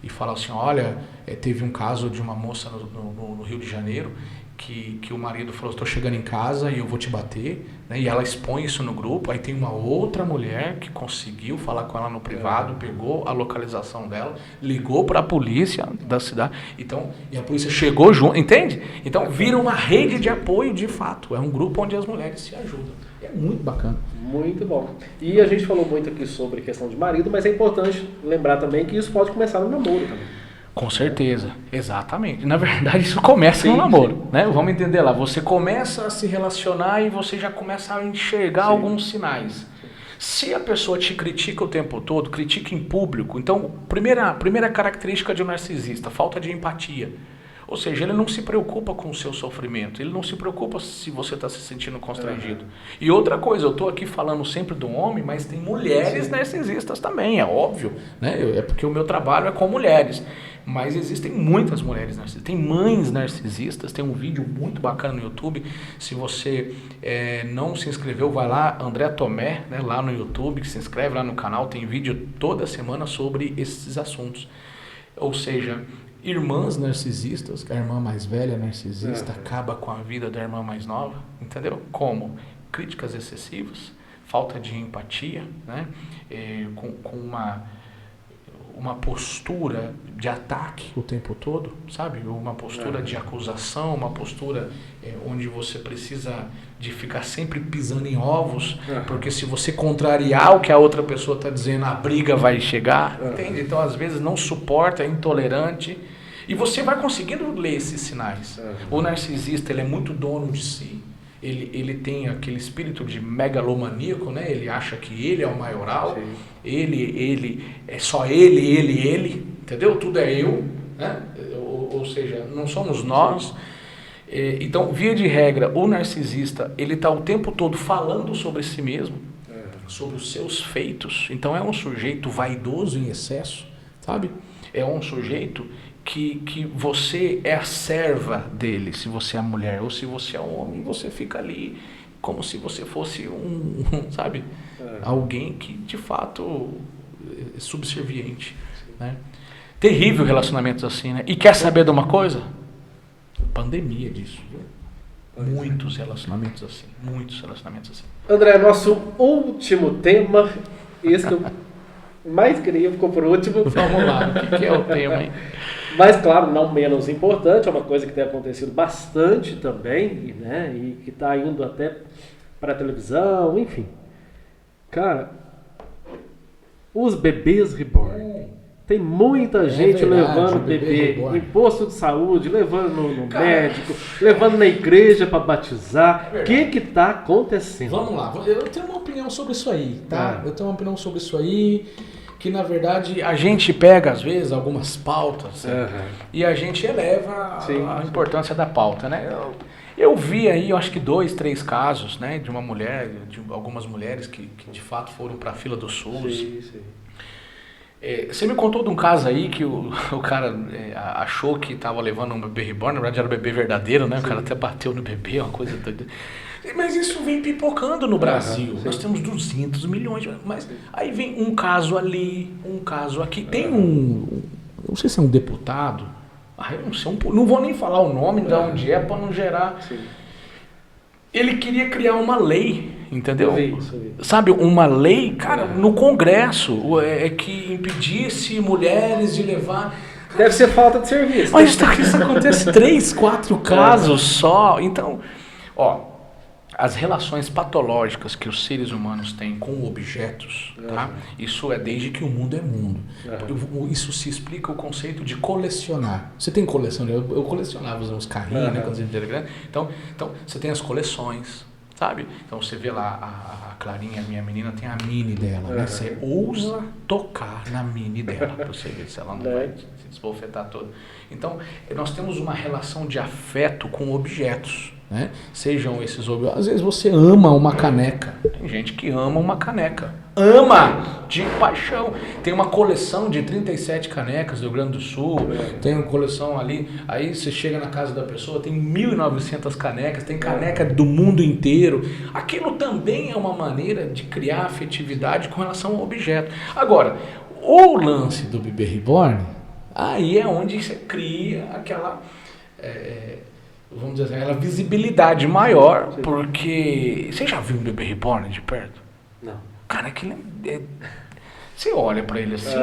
e fala assim, olha, teve um caso de uma moça no Rio de Janeiro que o marido falou, estou chegando em casa e eu vou te bater, né? E ela expõe isso no grupo. Aí tem uma outra mulher que conseguiu falar com ela no privado, pegou a localização dela, ligou para a polícia da cidade, então, e a polícia chegou junto, entende? Então vira uma rede de apoio de fato, é um grupo onde as mulheres se ajudam. É muito bacana. Muito bom. E a gente falou muito aqui sobre questão de marido, mas é importante lembrar também que isso pode começar no namoro também. Com certeza, exatamente. Na verdade, isso começa no namoro, né? Vamos entender lá. Você começa a se relacionar e você já começa a enxergar alguns sinais. Se a pessoa te critica o tempo todo, critica em público, então, primeira característica de um narcisista, falta de empatia. Ou seja, ele não se preocupa com o seu sofrimento, ele não se preocupa se você está se sentindo constrangido. E outra coisa, eu estou aqui falando sempre do homem, mas tem mulheres narcisistas também, é óbvio, né? É porque o meu trabalho é com mulheres. Mas existem muitas mulheres narcisistas, tem mães narcisistas, tem um vídeo muito bacana no YouTube. Se você não se inscreveu, vai lá, André Tomé, né, lá no YouTube, que se inscreve lá no canal, tem vídeo toda semana sobre esses assuntos. Ou seja, irmãs narcisistas, a irmã mais velha narcisista acaba com a vida da irmã mais nova, entendeu? Como? Críticas excessivas, falta de empatia, né? Com uma postura de ataque o tempo todo, sabe? Uma postura de acusação, uma postura onde você precisa de ficar sempre pisando em ovos, porque se você contrariar o que a outra pessoa está dizendo, a briga vai chegar, entende? Então, às vezes, não suporta, é intolerante, e você vai conseguindo ler esses sinais. O narcisista, ele é muito dono de si. Ele tem aquele espírito de megalomaníaco, né? Ele acha que ele é o maioral, ele é só ele, entendeu? Tudo é eu, né? Ou seja, não somos nós. Então, via de regra, o narcisista, ele está o tempo todo falando sobre si mesmo, sobre os seus feitos. Então, é um sujeito vaidoso em excesso, sabe? É um sujeito que você é a serva dele, se você é mulher, ou se você é homem, você fica ali como se você fosse sabe? Alguém que de fato é subserviente, né? Terrível relacionamentos assim, né? E quer saber de uma coisa? Pandemia disso, viu? Muitos relacionamentos assim. André, nosso último tema, esse que eu mais queria, ficou por último. Vamos lá, o que é o tema, hein? Mas, claro, não menos importante, é uma coisa que tem acontecido bastante também, né? E que está indo até para a televisão, enfim. Cara, os bebês reborn. Tem muita gente levando bebê em posto de saúde, levando no médico, levando na igreja para batizar. O que está acontecendo? Vamos lá, eu tenho uma opinião sobre isso aí, tá? Eu tenho uma opinião sobre isso aí, que na verdade a gente pega às vezes algumas pautas e a gente eleva a importância da pauta, né? Eu vi aí, eu acho que 2, 3 casos, né, de uma mulher, de algumas mulheres que de fato foram para a fila do SUS. Sim. Você me contou de um caso aí que o cara achou que estava levando um bebê reborn, na verdade era um bebê verdadeiro, né? O cara até bateu no bebê, uma coisa doida. Mas isso vem pipocando no Brasil. Nós temos 200 milhões, mas aí vem um caso ali, um caso aqui. Tem não sei se é um deputado, eu não sei, não vou nem falar o nome de onde é para não gerar. Sim. Ele queria criar uma lei, entendeu? Eu vi. Sabe, uma lei, cara, no Congresso, que impedisse mulheres de levar... Deve ser falta de serviço. Mas isso acontece 3, 4 casos só. Então, as relações patológicas que os seres humanos têm com objetos, tá? Isso é desde que o mundo é mundo. Isso se explica o conceito de colecionar. Você tem coleção? Eu colecionava uns carrinhos, né, quando a gente era grande. Então, você tem as coleções, sabe? Então, você vê lá a Clarinha, minha menina, tem a mini dela, né? Você ousa tocar na mini dela, pra você ver se ela não vai se desbofetar toda. Então, nós temos uma relação de afeto com objetos. Né? Sejam esses objetos. Às vezes você ama uma caneca. Tem gente que ama uma caneca. Ama de paixão. Tem uma coleção de 37 canecas do Rio Grande do Sul. Tem uma coleção ali. Aí você chega na casa da pessoa, tem 1.900 canecas. Tem caneca do mundo inteiro. Aquilo também é uma maneira de criar afetividade com relação ao objeto. Agora, o lance do bebê reborn, aí é onde você cria aquela... vamos dizer assim, aquela visibilidade maior. Sim. Porque... Você já viu um bebê reborn de perto? Não. Cara, aquilo você olha pra ele assim,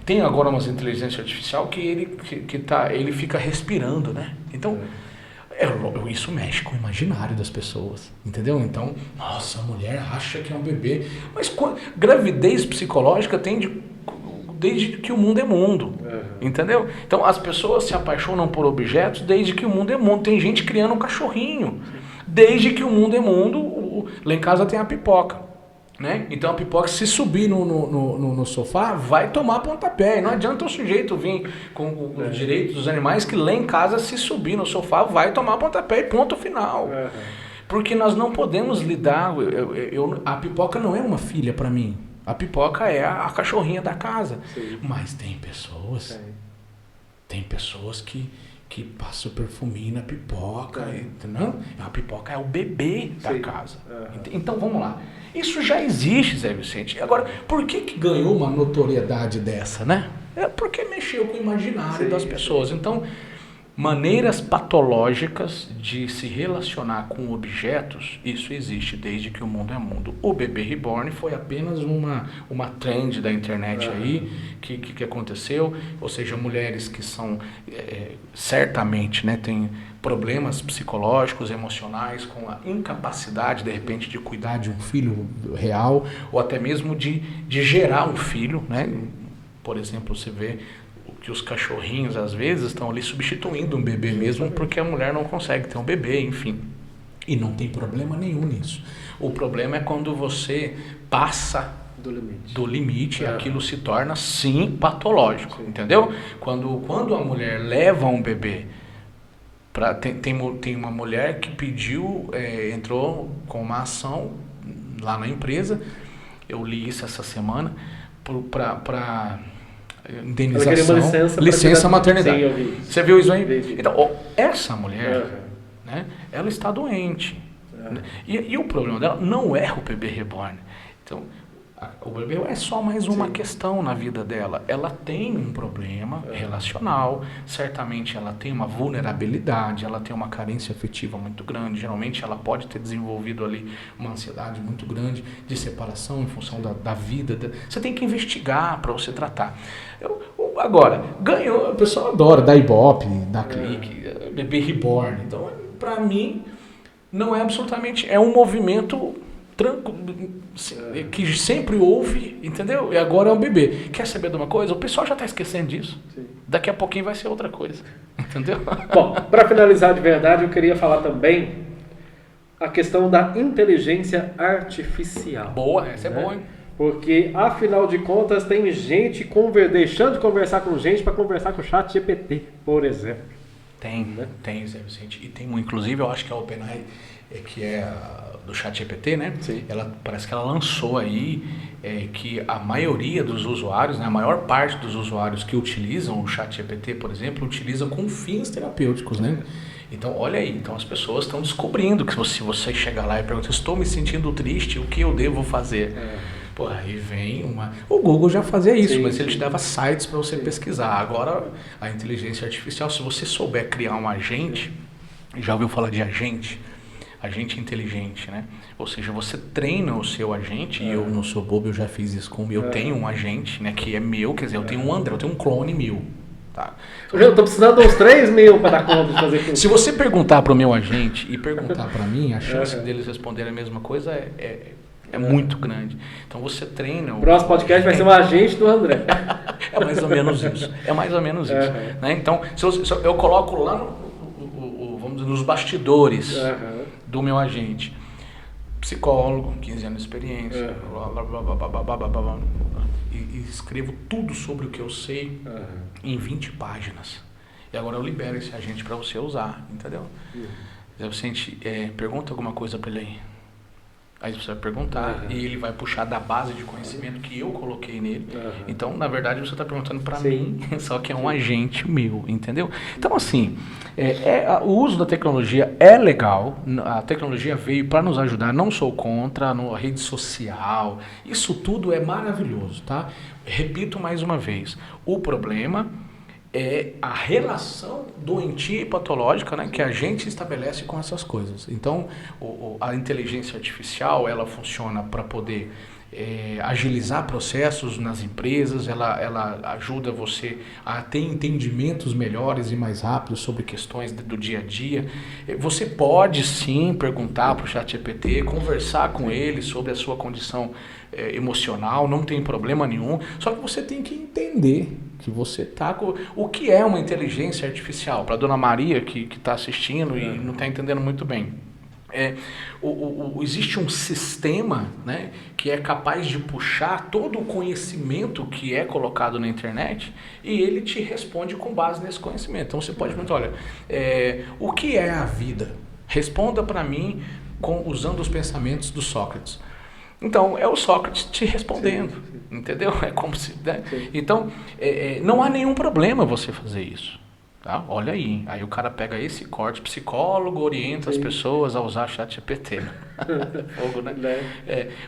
tem agora umas inteligência artificial que ele fica respirando, né? Então, isso mexe com o imaginário das pessoas, entendeu? Então, nossa, a mulher acha que é um bebê. Mas gravidez psicológica tem desde que o mundo é mundo, entendeu? Então as pessoas se apaixonam por objetos desde que o mundo é mundo. Tem gente criando um cachorrinho desde que o mundo é mundo. Lá em casa tem a pipoca, né? Então a pipoca, se subir no sofá, vai tomar pontapé. E não adianta o sujeito vir com os direitos dos animais, que lá em casa, se subir no sofá, vai tomar pontapé e ponto final. Porque nós não podemos lidar... a pipoca não é uma filha para mim. A pipoca é a cachorrinha da casa. Sim. Mas tem pessoas... Tem pessoas que passam perfuminho na pipoca. Entendeu? A pipoca é o bebê da casa. Então, vamos lá. Isso já existe, Zé Vicente. Agora, por que ganhou uma notoriedade dessa, né? É porque mexeu com o imaginário das pessoas. Então... Maneiras patológicas de se relacionar com objetos, isso existe desde que o mundo é mundo. O bebê reborn foi apenas uma trend da internet aí que aconteceu, ou seja, mulheres que são certamente, né, têm problemas psicológicos, emocionais, com a incapacidade, de repente, de cuidar de um filho real, ou até mesmo de gerar um filho, né? Por exemplo, você vê que os cachorrinhos, às vezes, estão ali substituindo um bebê mesmo, porque a mulher não consegue ter um bebê, enfim. E não tem problema nenhum nisso. O problema é quando você passa do limite e aquilo se torna, sim, patológico, entendeu? Quando a mulher leva um bebê, tem uma mulher que pediu, entrou com uma ação lá na empresa, eu li isso essa semana, para indenização, licença maternidade. Sim, você viu isso aí? Então, essa mulher, né, ela está doente. Né? E o problema dela não é o bebê reborn. Então, o bebê é só mais uma questão na vida dela. Ela tem um problema relacional, certamente ela tem uma vulnerabilidade, ela tem uma carência afetiva muito grande. Geralmente ela pode ter desenvolvido ali uma ansiedade muito grande de separação em função da vida. Você tem que investigar para você tratar. Agora, ganhou, o pessoal adora, da Ibope, da Clique, bebê reborn. Então, para mim, não é absolutamente, é um movimento que sempre houve, entendeu? E agora é um bebê. Quer saber de uma coisa? O pessoal já está esquecendo disso. Sim. Daqui a pouquinho vai ser outra coisa, entendeu? Bom, para finalizar de verdade, eu queria falar também a questão da inteligência artificial. Boa, essa é boa, hein? Porque, afinal de contas, tem gente deixando de conversar com gente para conversar com o ChatGPT, por exemplo. Tem, Zé Vicente. E tem, inclusive, eu acho que a OpenAI, que é do ChatGPT, né? Sim. Parece que ela lançou aí que a maioria dos usuários, né, a maior parte dos usuários que utilizam o ChatGPT, por exemplo, utiliza com fins terapêuticos, né? Então, olha aí, então as pessoas estão descobrindo que se você chegar lá e perguntar, estou me sentindo triste, o que eu devo fazer? Pô, aí vem uma... O Google já fazia isso, mas ele te dava sites para você pesquisar. Agora, a inteligência artificial, se você souber criar um agente, já ouviu falar de agente? Agente inteligente, né? Ou seja, você treina o seu agente, e eu não sou bobo, eu já fiz isso com o meu. Eu tenho um agente, né, que é meu, quer dizer, eu tenho um André, eu tenho um clone meu. Tá. Eu tô precisando de uns 3 mil para dar conta de fazer tudo. Se você perguntar para o meu agente e perguntar para mim, a chance deles responderem a mesma coisa é muito grande. Então você treina... O próximo podcast vai ser um agente do André. É mais ou menos isso. É mais ou menos isso. Né? Então, se eu coloco lá vamos dizer, nos bastidores do meu agente, psicólogo, 15 anos de experiência, e escrevo tudo sobre o que eu sei em 20 páginas. E agora eu libero esse agente para você usar, entendeu? Você pergunta alguma coisa para ele aí. Aí você vai perguntar e ele vai puxar da base de conhecimento que eu coloquei nele. Então, na verdade, você está perguntando para mim, só que é um agente meu, entendeu? Então, assim, o uso da tecnologia é legal. A tecnologia veio para nos ajudar, não sou contra, a rede social. Isso tudo é maravilhoso, tá? Repito mais uma vez, o problema é a relação doentia e patológica, né, que a gente estabelece com essas coisas. Então, a inteligência artificial, ela funciona para poder agilizar processos nas empresas, ela ajuda você a ter entendimentos melhores e mais rápidos sobre questões do dia a dia. Você pode sim perguntar para o ChatGPT, conversar com ele sobre a sua condição emocional, não tem problema nenhum, só que você tem que entender que você está com... O que é uma inteligência artificial? Para a dona Maria que está assistindo e não está entendendo muito bem. Existe um sistema, né, que é capaz de puxar todo o conhecimento que é colocado na internet e ele te responde com base nesse conhecimento. Então você pode perguntar, olha, o que é a vida? Responda para mim usando os pensamentos do Sócrates. Então, é o Sócrates te respondendo, entendeu? É como se... Né? Então, não há nenhum problema você fazer isso. Tá? Olha aí. Aí o cara pega esse corte, psicólogo orienta as pessoas a usar ChatGPT. Fogo, né?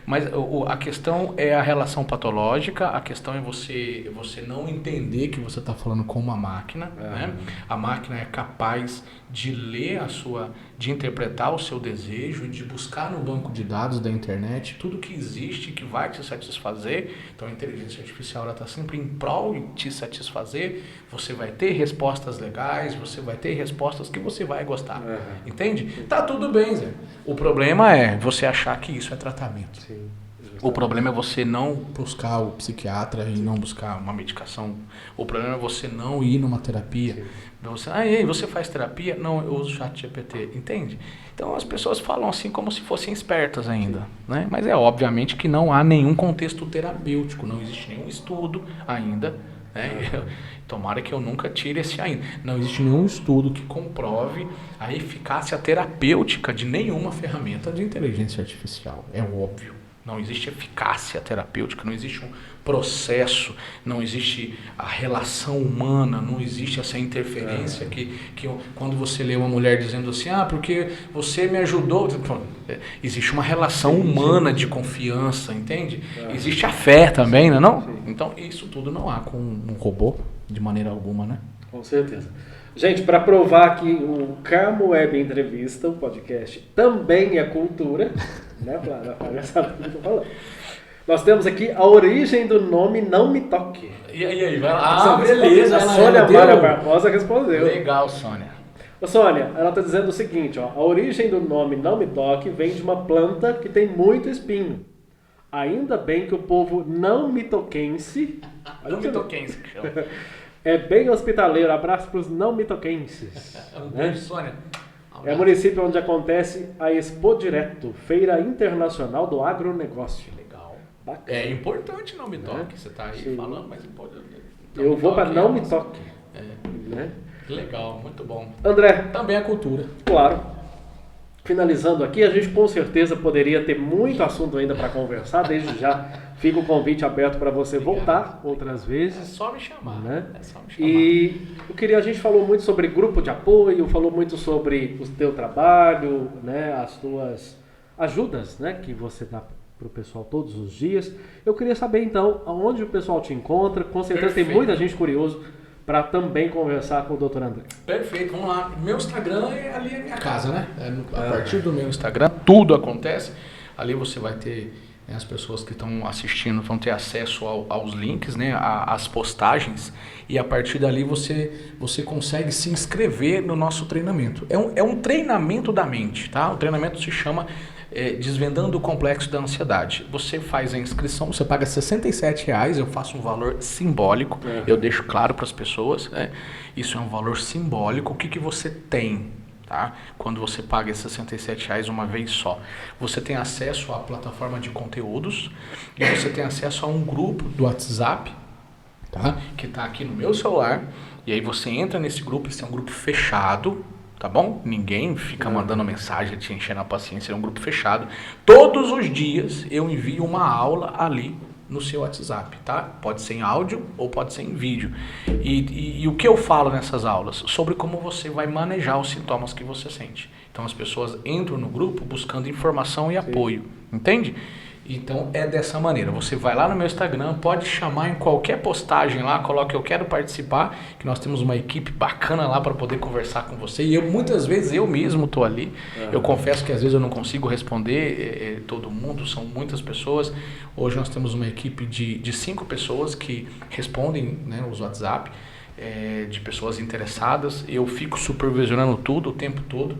Mas a questão é a relação patológica, a questão é você não entender que você está falando com uma máquina. Né? A máquina é capaz de ler de interpretar o seu desejo, de buscar no banco de dados da internet tudo que existe, que vai te satisfazer. Então a inteligência artificial está sempre em prol de te satisfazer. Você vai ter respostas legais, você vai ter respostas que você vai gostar. Entende? Tá tudo bem, Zé. O problema é você achar que isso é tratamento. Sim, o problema é você não buscar o psiquiatra e não buscar uma medicação. O problema é você não ir numa terapia. Você faz terapia? Não, eu uso o ChatGPT. Entende? Então as pessoas falam assim como se fossem espertas ainda. Né? Mas obviamente que não há nenhum contexto terapêutico. Não existe nenhum estudo ainda. Né? Tomara que eu nunca tire esse ainda. Não existe nenhum estudo que comprove a eficácia terapêutica de nenhuma ferramenta de inteligência artificial. É óbvio. Não existe eficácia terapêutica, não existe um processo, não existe a relação humana, não existe essa interferência que quando você lê uma mulher dizendo assim, porque você me ajudou, existe uma relação humana de confiança, entende? Existe a fé também, não é não? Então isso tudo não há com um robô de maneira alguma, né? Com certeza. Gente, para provar que o Camo Web Entrevista, o podcast, também é cultura, né? Já sabe o que eu tô falando. Nós temos aqui a origem do nome Não Me Toque. E aí, vai lá. Beleza. A Sônia Mara Barbosa respondeu. Legal, Sônia. Ô, Sônia, ela está dizendo o seguinte, a origem do nome Não Me Toque vem de uma planta que tem muito espinho. Ainda bem que o povo não mitoquense... Não mitoquense que chama. É bem hospitaleiro. Abraço para os não mitoquenses. Beijo, Sônia. É o município onde acontece a Expo Direto, Feira Internacional do Agronegócio. Legal. Bacana. É importante Não Me Toque. Você está aí falando, mas importante. Eu vou para Não Me Toque. Né? Legal, muito bom. André. Também é cultura. Claro. Finalizando aqui, a gente com certeza poderia ter muito assunto ainda para conversar. Desde já Fica o convite aberto para você voltar outras vezes. É só me chamar, né? É só me chamar. E a gente falou muito sobre grupo de apoio, falou muito sobre o teu trabalho, né? As tuas ajudas, né? Que você dá para o pessoal todos os dias. Eu queria saber então aonde o pessoal te encontra. Com certeza tem muita gente curioso para também conversar com o Dr. André. Perfeito, vamos lá. Meu Instagram é ali a minha casa, né? A partir do meu Instagram, tudo acontece. Ali você vai ter, né, as pessoas que estão assistindo vão ter acesso aos links, né, às postagens. E a partir dali você consegue se inscrever no nosso treinamento. É um treinamento da mente, tá? O treinamento se chama Desvendando o Complexo da Ansiedade. Você faz a inscrição, você paga R$67, eu faço um valor simbólico, eu deixo claro para as pessoas, né? Isso é um valor simbólico. O que você tem, tá? Quando você paga esses R$67 uma vez só? Você tem acesso à plataforma de conteúdos e você tem acesso a um grupo do WhatsApp, tá? Que está aqui no meu celular, e aí você entra nesse grupo. Esse é um grupo fechado, tá bom? Ninguém fica mandando mensagem te enchendo a paciência, é um grupo fechado. Todos os dias eu envio uma aula ali no seu WhatsApp, tá? Pode ser em áudio ou pode ser em vídeo. E o que eu falo nessas aulas? Sobre como você vai manejar os sintomas que você sente. Então as pessoas entram no grupo buscando informação e apoio, entende? Então é dessa maneira, você vai lá no meu Instagram, pode chamar em qualquer postagem lá, coloque eu quero participar, que nós temos uma equipe bacana lá para poder conversar com você. E muitas vezes eu mesmo estou ali, eu confesso que às vezes eu não consigo responder todo mundo, são muitas pessoas. Hoje nós temos uma equipe de 5 pessoas que respondem, né, os WhatsApp, de pessoas interessadas. Eu fico supervisionando tudo o tempo todo.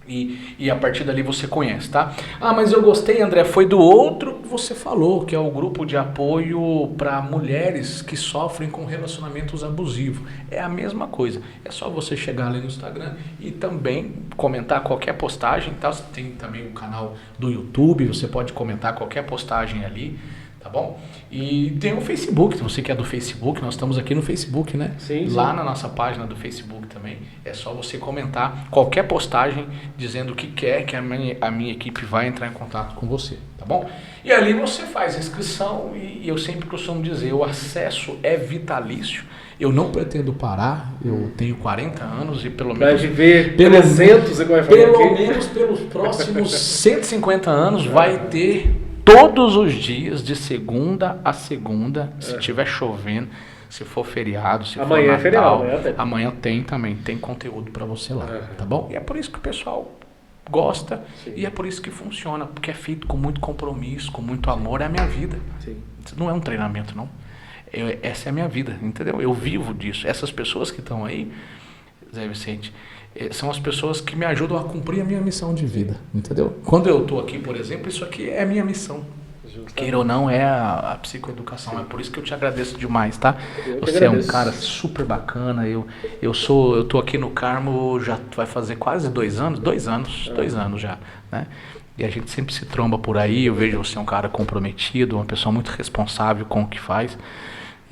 E a partir dali você conhece, tá? Ah, mas eu gostei, André, foi do outro que você falou, que é o grupo de apoio para mulheres que sofrem com relacionamentos abusivos. É a mesma coisa, é só você chegar ali no Instagram e também comentar qualquer postagem, tá? Você tem também o canal do YouTube, você pode comentar qualquer postagem ali, tá bom? E tem o Facebook, se você que é do Facebook, nós estamos aqui no Facebook, né? Sim. Lá na nossa página do Facebook também, é só você comentar qualquer postagem dizendo o que quer, que a minha equipe vai entrar em contato com você, tá bom? E ali você faz a inscrição e eu sempre costumo dizer, o acesso é vitalício. Eu não pretendo parar, eu tenho 40 anos e pelo menos... Vai viver 300, igual eu falei aqui. Pelo menos pelos próximos 150 anos vai ter... Todos os dias, de segunda a segunda, se estiver chovendo, se for feriado, se amanhã for Natal, é feriado, amanhã tem também, tem conteúdo para você lá, tá bom? E é por isso que o pessoal gosta. Sim. E é por isso que funciona, porque é feito com muito compromisso, com muito amor, é a minha vida. Sim. Isso não é um treinamento, não. Essa é a minha vida, entendeu? Eu vivo disso. Essas pessoas que estão aí, Zé Vicente, são as pessoas que me ajudam a cumprir a minha missão de vida, entendeu? Quando eu estou aqui, por exemplo, isso aqui é a minha missão. Queira ou não, é a psicoeducação. Sim. É por isso que eu te agradeço demais, tá? Você é um cara super bacana. Eu tô aqui no Carmo, já vai fazer quase 2 anos, 2 anos já, né? E a gente sempre se tromba por aí. Eu vejo você um cara comprometido, uma pessoa muito responsável com o que faz.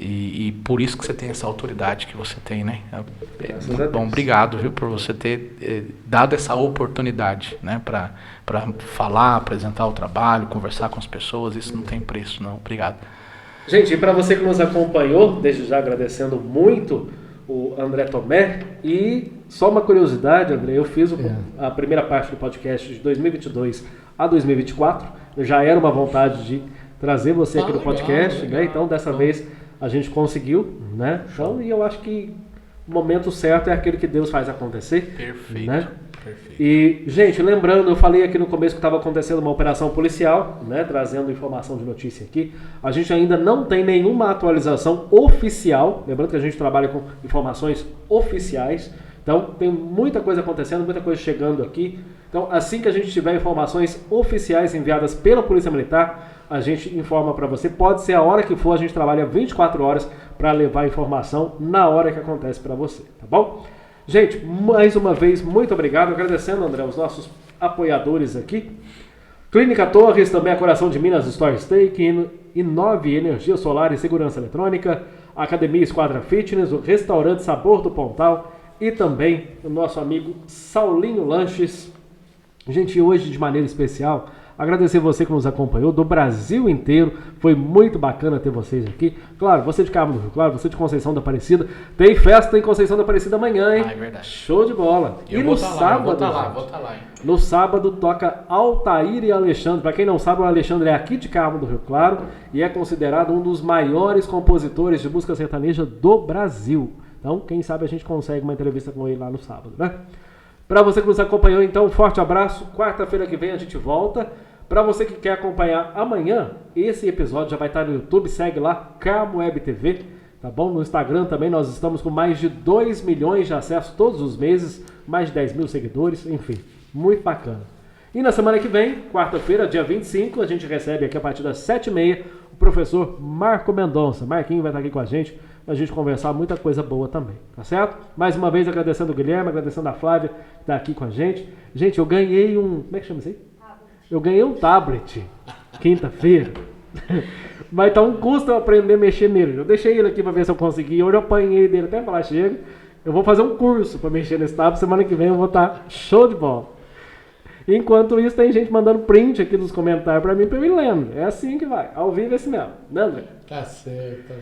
E por isso que você tem essa autoridade que você tem, né? Bom, obrigado, viu, por você ter dado essa oportunidade, né, para falar, apresentar o trabalho, conversar com as pessoas. Isso não tem preço, não. Obrigado. Gente, e para você que nos acompanhou, desde já agradecendo muito o André Tomé. E só uma curiosidade, André, eu fiz a primeira parte do podcast de 2022 a 2024. Já era uma vontade de trazer você aqui no podcast, legal. Né? Então, dessa vez a gente conseguiu, né? Então, e eu acho que o momento certo é aquele que Deus faz acontecer. Perfeito. Né? Perfeito. E, gente, lembrando, eu falei aqui no começo que estava acontecendo uma operação policial, né? Trazendo informação de notícia aqui. A gente ainda não tem nenhuma atualização oficial. Lembrando que a gente trabalha com informações oficiais. Então, tem muita coisa acontecendo, muita coisa chegando aqui. Então, assim que a gente tiver informações oficiais enviadas pela Polícia Militar, a gente informa para você. Pode ser a hora que for, a gente trabalha 24 horas para levar a informação na hora que acontece para você, tá bom? Gente, mais uma vez, muito obrigado. Agradecendo, André, os nossos apoiadores aqui. Clínica Torres, também a Coração de Minas Store Steak, Inove Energia Solar e Segurança Eletrônica, Academia Esquadra Fitness, o Restaurante Sabor do Pontal e também o nosso amigo Saulinho Lanches. Gente, hoje de maneira especial, Agradecer você que nos acompanhou do Brasil inteiro. Foi muito bacana ter vocês aqui. Claro, você de Cabo do Rio Claro, você de Conceição da Aparecida. Tem festa em Conceição da Aparecida amanhã, hein? É verdade. Show de bola. Eu vou estar lá, hein? No sábado toca Altair e Alexandre. Para quem não sabe, o Alexandre é aqui de Cabo do Rio Claro e é considerado um dos maiores compositores de música sertaneja do Brasil. Então, quem sabe a gente consegue uma entrevista com ele lá no sábado, né? Para você que nos acompanhou, então, um forte abraço. Quarta-feira que vem a gente volta. Para você que quer acompanhar amanhã, esse episódio já vai estar no YouTube. Segue lá, Camo Web TV. Tá bom? No Instagram também nós estamos com mais de 2 milhões de acessos todos os meses. Mais de 10 mil seguidores. Enfim, muito bacana. E na semana que vem, quarta-feira, dia 25, a gente recebe aqui a partir das 7h30 o professor Marco Mendonça. Marquinho vai estar aqui com a gente conversar muita coisa boa também, tá certo? Mais uma vez agradecendo o Guilherme, agradecendo a Flávia que está aqui com a gente. Gente, eu ganhei um... Como é que chama isso aí? Eu ganhei um tablet quinta-feira. Vai estar um custo eu aprender a mexer nele. Eu deixei ele aqui para ver se eu consegui. Hoje eu apanhei dele até falar, chega. Eu vou fazer um curso para mexer nesse tablet. Semana que vem eu vou estar show de bola. Enquanto isso, tem gente mandando print aqui nos comentários pra mim ir lendo. É assim que vai. Ao vivo é assim mesmo. Né, André? Tá certo.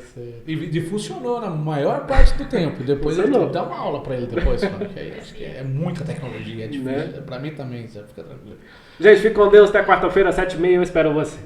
E funcionou na maior parte do tempo. Depois ele dá uma aula pra ele depois. Acho que é muita tecnologia. É difícil. Né? Pra mim também, você fica tranquilo. Gente, fique com Deus. Até quarta-feira, 7h30. Eu espero você.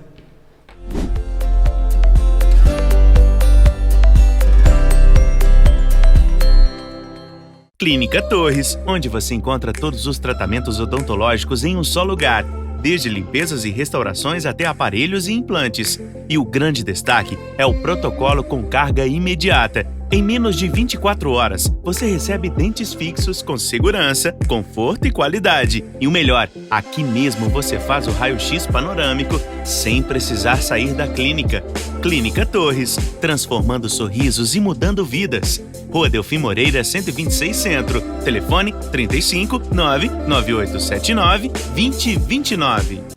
Clínica Torres, onde você encontra todos os tratamentos odontológicos em um só lugar, desde limpezas e restaurações até aparelhos e implantes. E o grande destaque é o protocolo com carga imediata. Em menos de 24 horas, você recebe dentes fixos com segurança, conforto e qualidade. E o melhor, aqui mesmo você faz o raio-x panorâmico sem precisar sair da clínica. Clínica Torres, transformando sorrisos e mudando vidas. Rua Delfim Moreira, 126 Centro. Telefone 35 99879 2029.